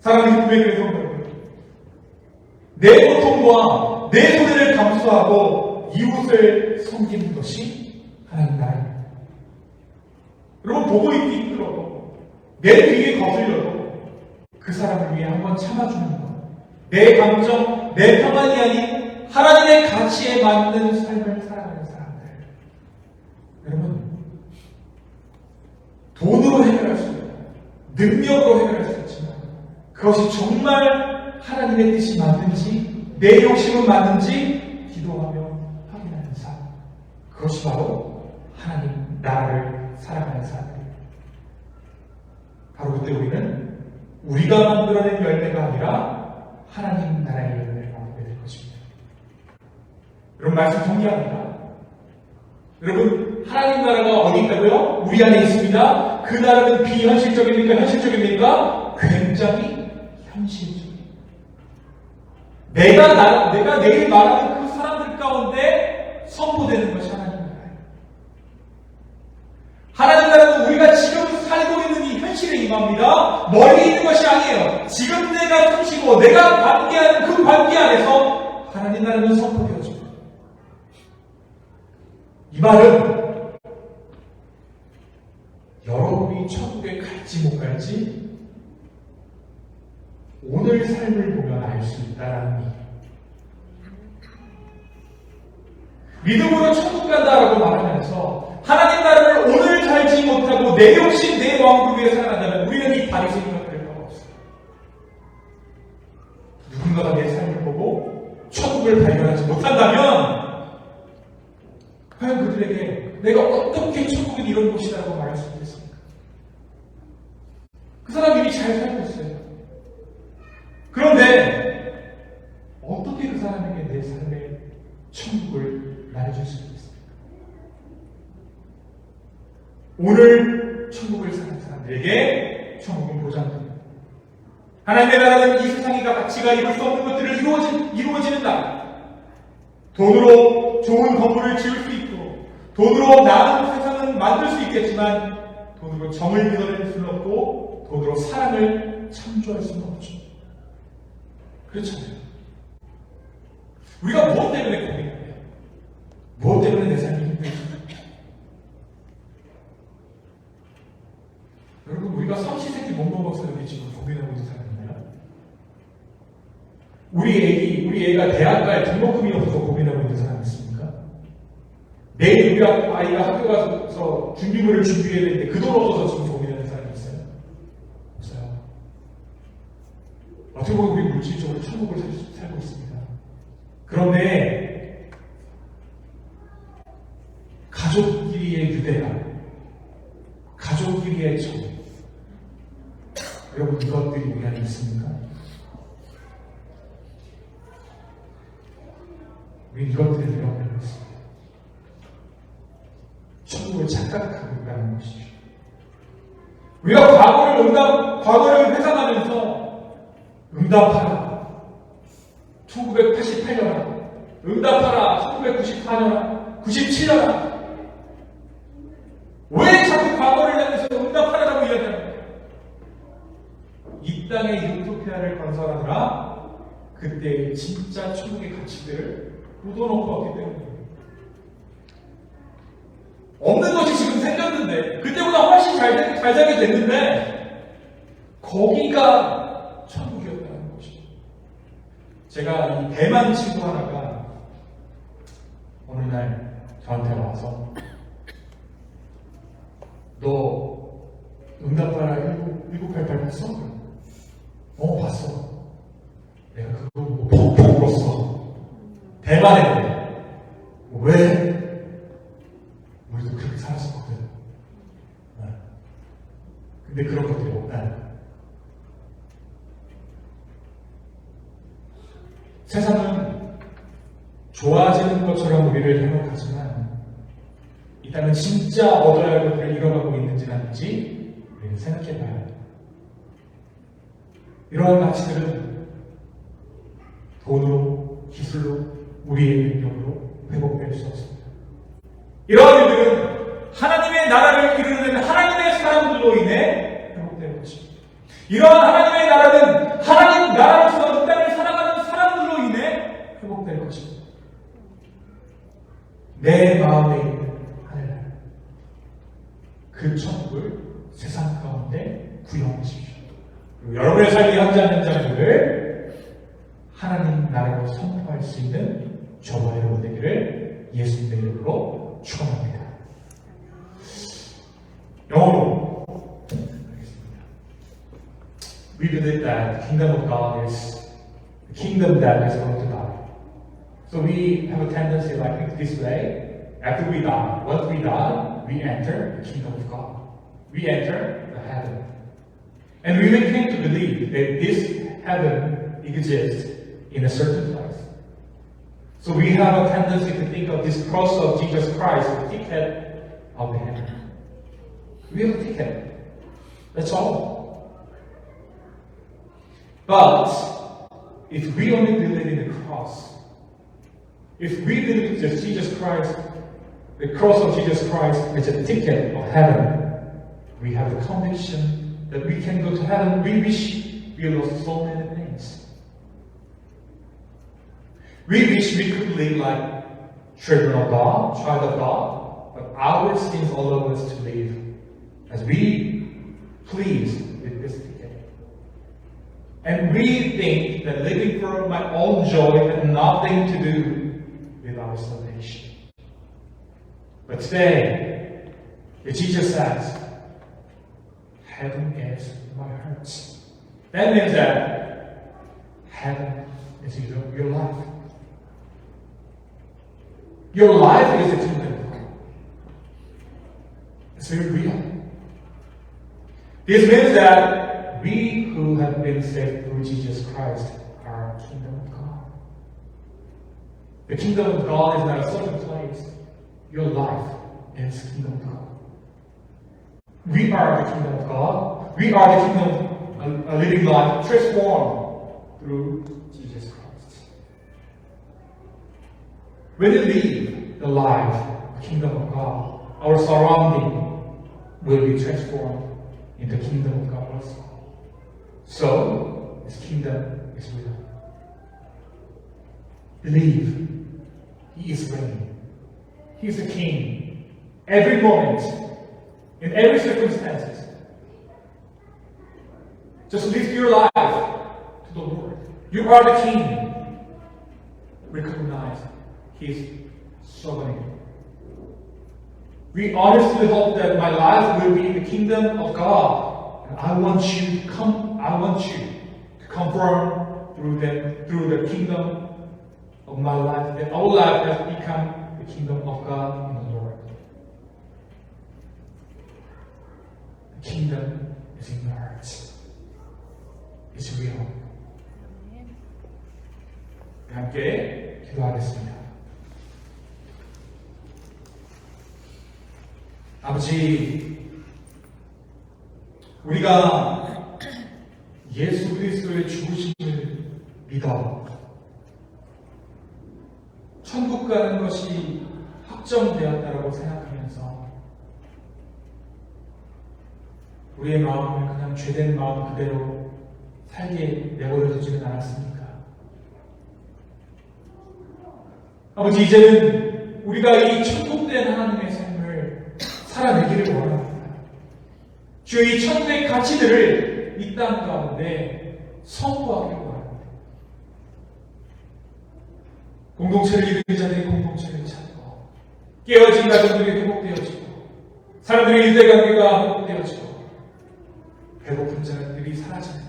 Speaker 1: 사랑하는 기쁨의 교회 성도 여러분, 내 고통과 내 손해를 감수하고 이웃을 섬기는 것이 하나님 나라입니다. 여러분, 보고 있기 힘들어도 내 뒤에 거슬려도 그 사람을 위해 한번 참아주는 것, 내 감정, 내 평안이 아닌 하나님의 가치에 맞는 삶을 살아가는 사람들, 여러분, 돈으로 해결할 수 있고 능력으로 해결할 수 있지만 그것이 정말 하나님의 뜻이 맞는지, 내 욕심은 맞는지 기도하며 확인하는 삶, 그것이 바로 하나님 나라를 살아가는 삶입니다. 바로 그때 우리는 우리가 만들어낸 열매가 아니라 하나님 나라의 열매를 맛보게 될 것입니다. 여러분, 말씀 정리합니다. 여러분, 하나님 나라가 어디 있다고요? 우리 안에 있습니다. 그 나라는 비현실적입니까? 현실적입니까? 굉장히 현실적입니다. 내가 내일 말하는 그 사람들 가운데 선포되는 것이 하나님 나라예요. 하나님 나라는 우리가 지금 살고 있는 이 현실에 임합니다. 멀리 있는 것이 아니에요. 지금 내가 숨쉬고 내가 관계하는 그 관계 안에서 하나님 나라는 선포되어집니다. 이 말은 여러분이 천국에 갈지 못 갈지 오늘 삶을 보면 알 수 있다라는 얘기예요. 믿음으로 천국 간다라고 말하면서 하나님 나라를 오늘 살지 못하고 내 욕심, 내 왕국을 위해 살아간다면 우리는 이 바리새인 것들을 바가 없어요. 누군가가 내 삶을 보고 천국을 발견하지 못한다면 과연 그들에게 내가 어떻게 천국은 이런 곳이라고 말할 수 있겠습니까? 그 사람 이미 잘 살고 있어요. 그런데 어떻게 그 사람에게 내 삶의 천국을 말해줄 수 있겠습니까? 오늘 천국을 사는 사람들에게 천국은 보장됩니다. 하나님의 나라는 이 세상의 가치가 이룰 수 없는 것들을 이루어지는 나라. 돈으로 좋은 건물을 지을 수 있고 돈으로 나은 세상은 만들 수 있겠지만 돈으로 정을 믿어낼 수는 없고 돈으로 사랑을 창조할 수는 없죠. 그렇잖아요. 우리가 무엇 때문에 고민해요? 무엇 때문에 내 삶이 힘들지? 여러분, 우리가 삼시세끼 못 먹어서 여기 지금 고민하고 있는 사람인가요? 우리 애가 대학 갈 등록금이 없어서 고민하고 있는 사람 있습니까? 내일 우리 아이가 학교 가서 준비물을 준비해야 되는데 그 돈 없어서 지금 고민하는 사람이 있어요? 없어요. 어떻게 보면 우리 물질적으로 천국을 살고 있습니다. 그런데 가족끼리의 유대감, 가족끼리의 정, 여러분, 이것들이 우리 안에 있습니까? 우리 이것들을 잃어버리고 있습니다. 천국을 착각하고 있다는 것이죠. 우리가 과거를 회상하면서 응답하라. 1988년, 응답하라. 1994년, 97년. 왜 자꾸 과거를 향해서 응답하라고 이야기합니까? 이 땅의 유토피아를 건설하느라 그때의 진짜 천국의 가치들을 묻어놓고 왔기 때문에 없는 것이 지금 생겼는데 그때보다 훨씬 잘 살게 됐는데 거기가 천국이었다는 것이죠. 제가 이 대만 친구 하나가 어느 날 저한테 와서 너 응답하라 1988 봤어? 봤어. 내가 그거 펑펑 울었어. 대만에. 왜? 우리도 그렇게 살았었거든. 근데 그런 것들이 없다. 세상은 좋아지는 것처럼 우리를 해석하지만 이 땅은 진짜 얻어야 할 것들을 잃어가고 있는지 아닌지 우리는 생각해봐야 합니다. 이러한 가치들은 돈으로, 기술로, 우리의 능력으로 회복될 수 없습니다. 이러한 일들은 하나님의 나라를 이루는 하나님의 사람들로 인해 회복될 것입니다. 이러한 하나님의 나라는 하나님 나라로서 이 땅을 살아가는 사람들로 인해 회복될 것입니다. 내 마음에 있는 하늘나라, 그 천국을 세상 가운데 구현하십시오. 여러분의 삶의 현장들을 하나님 나라로 선포할 수 있는 저와 여러분 되기를 예수님의 이름으로 축원합니다. 영어로 하겠습니다. We believe that the kingdom of God is the kingdom that is going to die. So we have a tendency like this way. After we die, once we die, we enter the kingdom of God. We enter the heaven. And we may came to believe that this heaven exists in a certain place. So we have a tendency to think of this cross of Jesus Christ, the ticket of the heaven. We have a ticket. That's all. But if we only believe in the cross, if we believe that Jesus Christ, the cross of Jesus Christ is a ticket of heaven, we have the conviction that we can go to heaven. We wish we lost so many things. We wish we could live like children of God, child of God, but our sins allow us to live as we please with this ticket. And we think that living for my own joy has nothing to do with our salvation. But today, Jesus says, heaven is my heart. That means that heaven is your life. Your life is the kingdom of God. It's very real. This means that we who have been saved through Jesus Christ are kingdom of God. The kingdom of God is not a certain place. Your life is kingdom of God. We are the kingdom of God. We are the kingdom of a living life transformed through Jesus Christ. When we live the life, the kingdom of God, our surrounding will be transformed into the kingdom of God also. So, His kingdom is real. Believe He is reigning. He is the King. Every moment, in every circumstances, just live your life to the Lord. You are the King. Recognize He is sovereign. We honestly hope that my life will be in the kingdom of God. And I want you to confirm through the kingdom of my life that our life has become the kingdom of God in the Lord. The kingdom is in your hearts. It's real. 함께 기도하겠습니다. 아버지, 우리가 예수 그리스도의 죽으심을 믿어 천국 가는 것이 확정되었다고 생각하면서 우리의 마음을 그냥 죄된 마음 그대로 살게 내버려 두지는 않았습니까? 아버지, 이제는 우리가 이 천국된 하나님의 삶을 살아내기를 원합니다. 주여, 이 천국의 가치들을 이 땅 가운데 선포하기를 원합니다. 공동체를 이루는 자들이 공동체를 찾고, 깨어진 가정들이 회복되어지고, 사람들의 유대관계가 회복되어지고, 배고픈 자들이 사라지는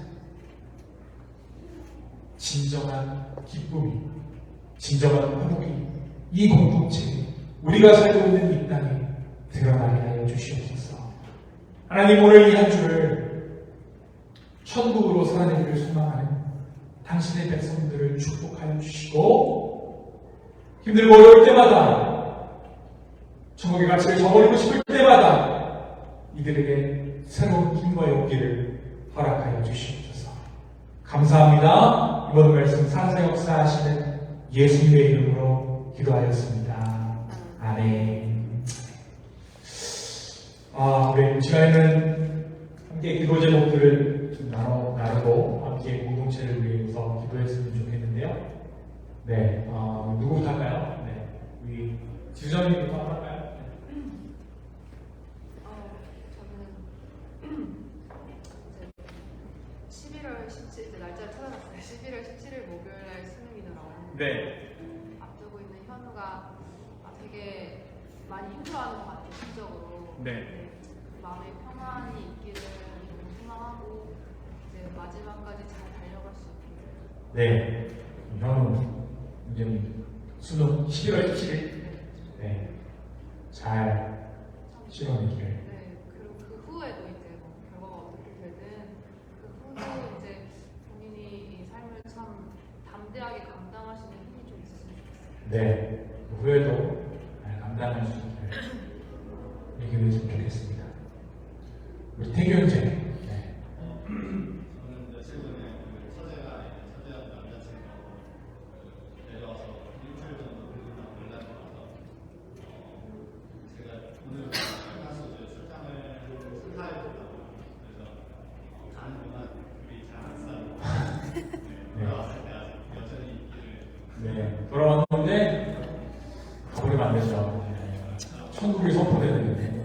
Speaker 1: 진정한 기쁨이, 진정한 회복이 이 공동체, 우리가 살고 있는 이 땅에 드러나게 하여 주시옵소서. 하나님, 오늘 이 한 주를 천국으로 살아내기를 소망하는 당신의 백성들을 축복하여 주시고, 힘들고 어려울 때마다, 천국의 가치를 저버리고 싶을 때마다 이들에게 새로운 힘과 용기를 허락하여 주시옵소서. 감사합니다. 이번 말씀 살아서 역사하시는 예수님의 이름으로 기도하였습니다. 아멘. 우리 이 시간에는 함께 기도 제목들을 좀 나누고 함께 공동체를 위해서 기도했으면 좋겠는데요. 네, 누구부터 할까요? 네, 우리 지수정님부터 할까요?
Speaker 5: 저는 이제 11월 17일 이제 날짜를 찾아봤어요. 11월 17일 목요일날 수능이 나오는데
Speaker 4: 네.
Speaker 5: 앞두고 있는 현우가 되게 많이 힘들어하는 것 같아요. 심적으로.
Speaker 4: 네.
Speaker 5: 마음의 평안이 있기를 너무 소망하고 이제 마지막까지 잘 달려갈 수 있기를.
Speaker 1: 네, 현우 이제 수능 11월 17일 네, 잘 치러내기를.
Speaker 5: 네, 그리고 그 후에도 이제 뭐 결과가 어떻게 되든 그 후도 이제 본인이 이 삶을 참 담대하게 감당할 수 있는 힘이 좀 있었으면 좋겠어요.
Speaker 1: 네, 그 후에도 잘 감당할 수 있기를 얘기해주면 좋겠습니다. 우리 태규 형제. 네.
Speaker 6: 저는 며칠 전에 처제가 처제하고 남자친구가 내려와서 일주일 정도 공부나 연락이 와서 제가 오늘 가서 출장을 스카이로 가고 그래서 가는 동안 우리 잘 안 싸고 돌아왔을 때 아직 여전히 있기를.
Speaker 1: 네, 돌아왔는데 가버리면 안 되죠. 네. 천국이 선포되는데. 네.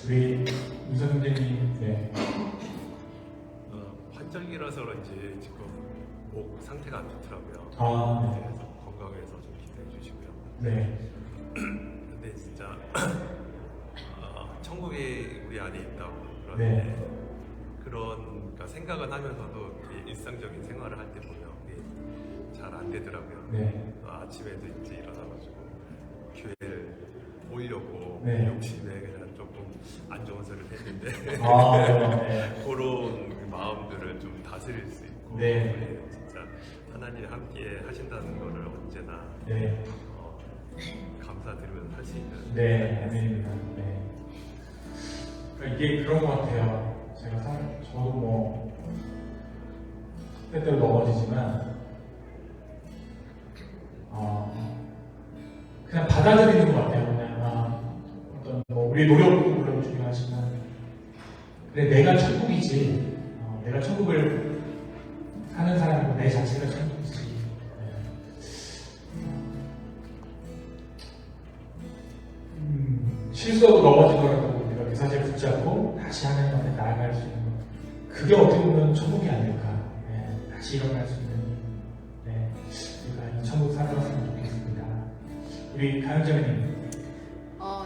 Speaker 1: 우리 윤성재님, 네.
Speaker 7: 환절기라서 그런지 지금 목 상태가 안 좋더라고요.
Speaker 1: 네.
Speaker 7: 그래서 건강해서 좀 기대해 주시고요.
Speaker 1: 네.
Speaker 7: 근데 진짜 천국이 우리 안에 있다고 그런
Speaker 1: 네.
Speaker 7: 그러니까 생각은 하면서도 일상적인 생활을 할 때 보면 잘 안 되더라고요.
Speaker 1: 네.
Speaker 7: 아침에도 일찍 일어나가지고 교회를 오려고
Speaker 1: 네.
Speaker 7: 욕심에 그냥 조금 안 좋은 소리를 했는데
Speaker 1: 네.
Speaker 7: 그런 마음들을 좀 다스릴 수 있고
Speaker 1: 네.
Speaker 7: 진짜 하나님 함께 하신다는 거를 언제나
Speaker 1: 네.
Speaker 7: 감사드리면서 할 수 있는
Speaker 1: 네, 아멘입니다. 네. 그러니까 이게 그런 것 같아요. 저도 뭐 때때로 넘어지지만 그냥 받아들이는 것 같아요. 그냥 어떤 뭐 우리 노력도 물론 중요하지만 그래 내가 천국이지. 내가 천국을 사는 사람이고 내 자체가 천국이지. 실수하고 넘어지더라도 우리가 그 사실을 붙잡고 다시 하나님 앞에 나아갈 수 있는 그게 어떻게 보면 천국이 아닐까. 네, 다시 일어날 수 있는 네, 우리가 이 천국 살아갔으면 좋겠습니다. 우리 가연자님.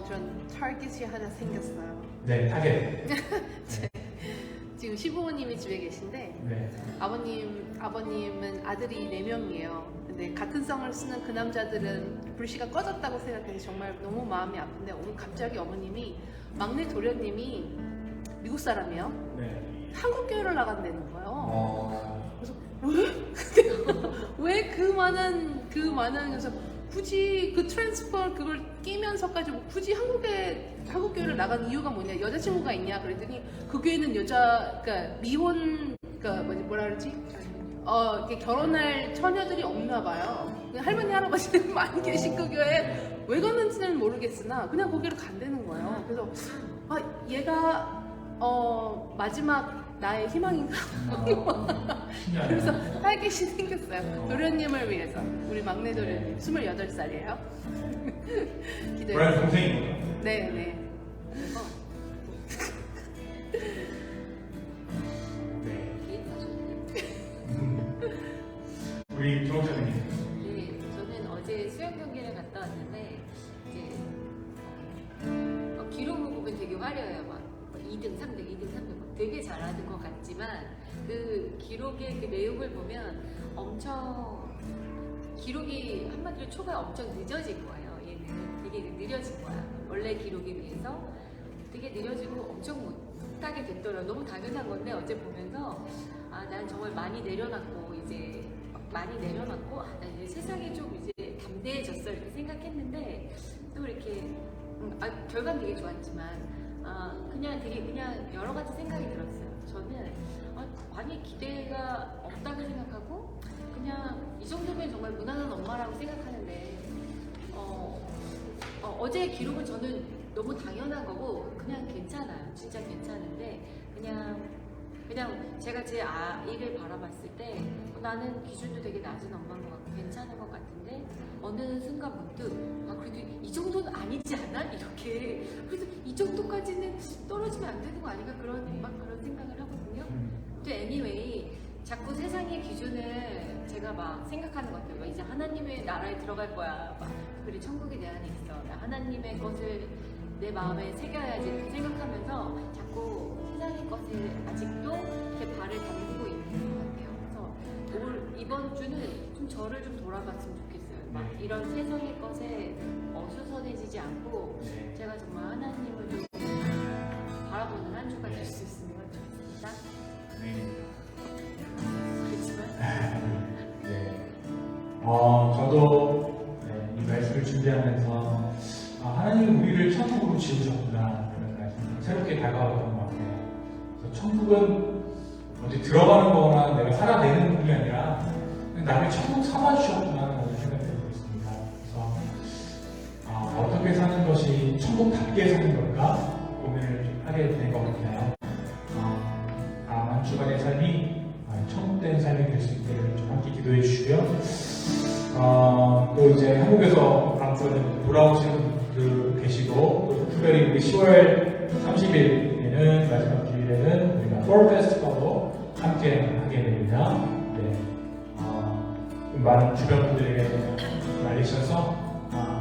Speaker 5: 전 타겟이 하나 생겼어요.
Speaker 1: 네, 타겟.
Speaker 5: 지금 시부모님이 집에 계신데
Speaker 1: 네.
Speaker 5: 아버님은 아들이 4명이에요. 근데 같은 성을 쓰는 그 남자들은 불씨가 꺼졌다고 생각해서 정말 너무 마음이 아픈데 오늘 갑자기 어머님이 막내 도련님이 미국 사람이에요.
Speaker 1: 네.
Speaker 5: 한국 교회를 나간다는 거예요. 그래서 왜 그 많은 그래서 굳이 그 트랜스퍼 그걸 끼면서까지 뭐 굳이 한국 교회를 나간 이유가 뭐냐? 여자친구가 있냐? 그랬더니 그 교회는 그러니까 미혼, 그러니까 뭐라 그러지? 이렇게 결혼할 처녀들이 없나 봐요. 할머니 할아버지는 많이 계신 그 교회에 왜 갔는지는 모르겠으나 그냥 거기를 간다는 거예요. 그래서 얘가 마지막 나의 희망인가? 그래서 딸기시 생겼어요. 도련님을 위해서. 우리 막내 도련님 28살이에요.
Speaker 1: 브라이언 동생이군요.
Speaker 5: 네네. 그래서
Speaker 1: 우리 조원장님.
Speaker 2: 네, 저는 어제 수영 경기를 갔다 왔는데 이제 기록을 보면 되게 화려해요. 막 2등, 3등, 2등, 3등 막 되게 잘하는 것 같지만 그 기록의 그 내용을 보면 엄청 기록이 한마디로 초가 엄청 늦어진 거예요. 얘는 되게 느려진 거야. 원래 기록에 비해서 되게 느려지고 엄청 못하게 됐더라고요. 너무 당연한 건데 어제 보면서 난 정말 많이 내려놨고 나 이제 세상이 좀 이제 담대해졌어 이렇게 생각했는데 또 이렇게 결과는 되게 좋았지만 그냥 여러 가지 생각이 들었어요. 저는 많이 기대가 없다고 생각하고 그냥 이 정도면 정말 무난한 엄마라고 생각하는데 어제의 기록은 저는 너무 당연한 거고 그냥 괜찮아요. 진짜 괜찮은데 그냥 제가 제 아이를 바라봤을 때 나는 기준도 되게 낮은 엄마인 것 같고 괜찮은 것 같은데 어느 순간 문득 그래도 이 정도는 아니지 않아? 이렇게 그래서 이 정도까지는 떨어지면 안 되는 거 아닌가 그런 생각을 하거든요. 또 anyway 자꾸 세상의 기준을 제가 막 생각하는 것 같아요. 이제 하나님의 나라에 들어갈 거야. 그리고 천국에 대한 게 있어. 하나님의 것을 내 마음에 새겨야지 이렇게 생각하면서 자꾸 세상의 것을 아직도 이렇게 발을 담그고 있는 것 같아요. 그래서 이번 주는 좀 저를 좀 돌아봤으면 좋겠어요. 막 이런 세상의 것에 어수선해지지 않고 제가 정말 하나님을 좀 바라보는 한 주가 될 수 있으면 좋겠습니다. 그렇지만
Speaker 1: 저도 이 말씀을 준비하면서 하나님은 우리를 천국으로 지으셨구나 이런 말씀이 새롭게 다가왔던 것 같아요. 그래서 천국은 어디 들어가는 거나 내가 살아내는 분이 아니라 나를 천국 삼아주셨구나라는 생각이 들고 있습니다. 그래서 어떻게 사는 것이 천국답게 사는 걸까 고민을 좀 하게 된 것 같아요. 한 주간의 삶이 천국된 삶이 될 수 있게 좀 함께 기도해 주시고요. 또 이제 한국에서 다음 주에 돌아오시는 분들 계시고 또 특별히 우리 10월 30일에는 마지막 주일에는 우리가 폴 페스티벌로 함께 하게 됩니다. 많은 주변 분들에게 알리셔서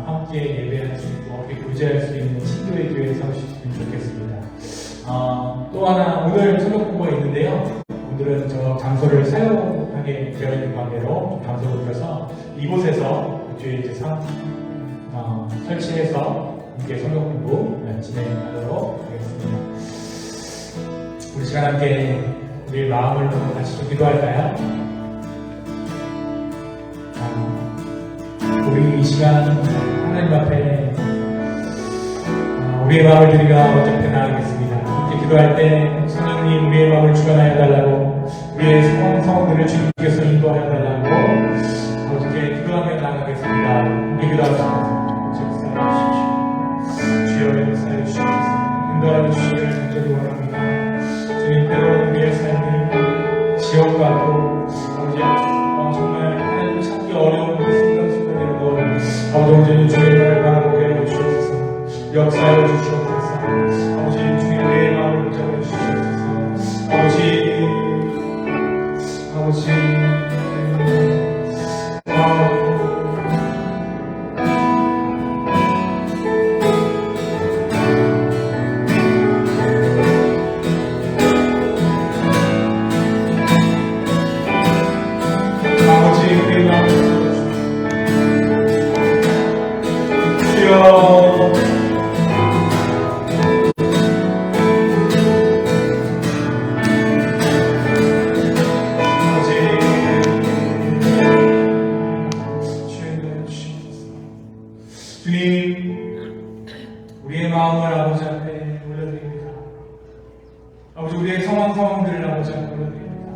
Speaker 1: 함께 예배할 수 있고 함께 교제할 수 있는 친교의 교회에 서주시면 좋겠습니다. 또 하나 오늘 새벽 공부가 있는데요. 오늘은 저 장소를 사용하게 되어 있는 관계로 장소를 빌려서 이곳에서 뒤에 이제 설치해서 함께 성경 공부 진행하도록 하겠습니다. 우리 시간 함께 우리 마음을 같이 좀 기도할까요? 우리 이 시간 하나님 앞에 우리의 마음을 드리가 어떻게 나가겠습니다. 함께 기도할 때 성령님 우리의 마음을 주관하여 달라고 우리의 상황들을 주님께서 인도하여 달라고 어떻게 기도하며 나가겠습니다. 함께 기도하겠습니다. 주여 역사해 주시옵소서. 인도하여 주시기를 간절히 원합니다. 주님 때로는 우리의 삶이 지옥과 또 정말 하나님을 찾기 어려운 순간순간이라도 아버지 주의 나라를 바라보게 하여 주시옵소서. 역사해 주시옵소서. 아버지 주님 우리의 마음을 붙잡아 주시옵소서. 아버지 우리의 마음을 주여 주님, 우리의 마음을 아버지 앞에 올려드립니다. 아버지, 우리의 상황들을 아버지 앞에 올려드립니다.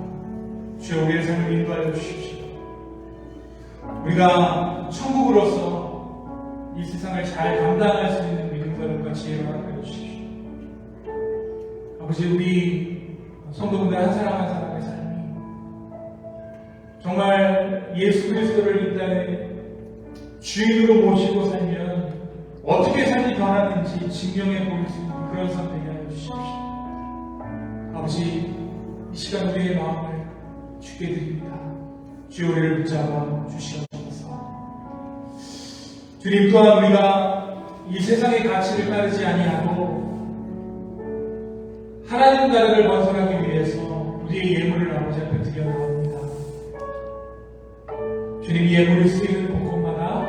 Speaker 1: 주여, 우리의 삶을 인도하여 주십시오. 우리가 천국으로서 이 세상을 잘 감당할 수 있는 믿음과 지혜를 허락해 주십시오. 아버지, 우리 성도분들 한 사람 한 사람의 삶이 정말 예수 그리스도를 이 땅에 주인으로 모시고 살면 어떻게 삶이 변하는지 증명해 볼 수 있는 그런 선택이 하여 주십시오. 아버지, 이 시간 우리의 마음을 주께 드립니다. 주여, 우리를 붙잡아 주시옵소서. 주님, 또한 우리가 이 세상의 가치를 따르지 아니하고 하나님 나라를 건설하기 위해서 우리의 예물을 아버지 앞에 드려나옵니다. 주님, 이 예물을 쓰이는 곳곳마다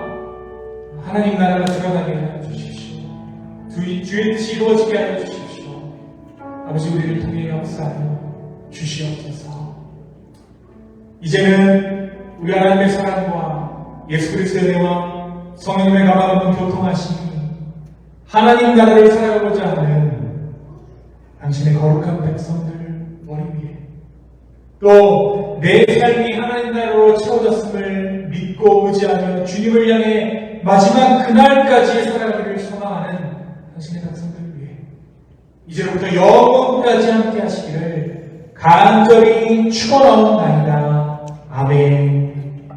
Speaker 1: 하나님 나라가 드러나게 하여 주십시오. 주의 뜻이 이루어지게 하여 주십시오. 아버지, 우리를 통해 역사하여 주시옵소서. 이제는 우리 하나님의 사랑과 예수 그리스도의 은혜와 성령의 감화로운 교통하심이 하나님 나라를 살아가고자 하는 당신의 거룩한 백성들 머리 위에, 또 내 삶이 하나님 나라로 채워졌음을 믿고 의지하며 주님을 향해 마지막 그날까지 살아가기를 소망하는 당신의 백성들 위해 이제부터 영원까지 함께 하시기를 간절히 축원하옵나이다. 아멘.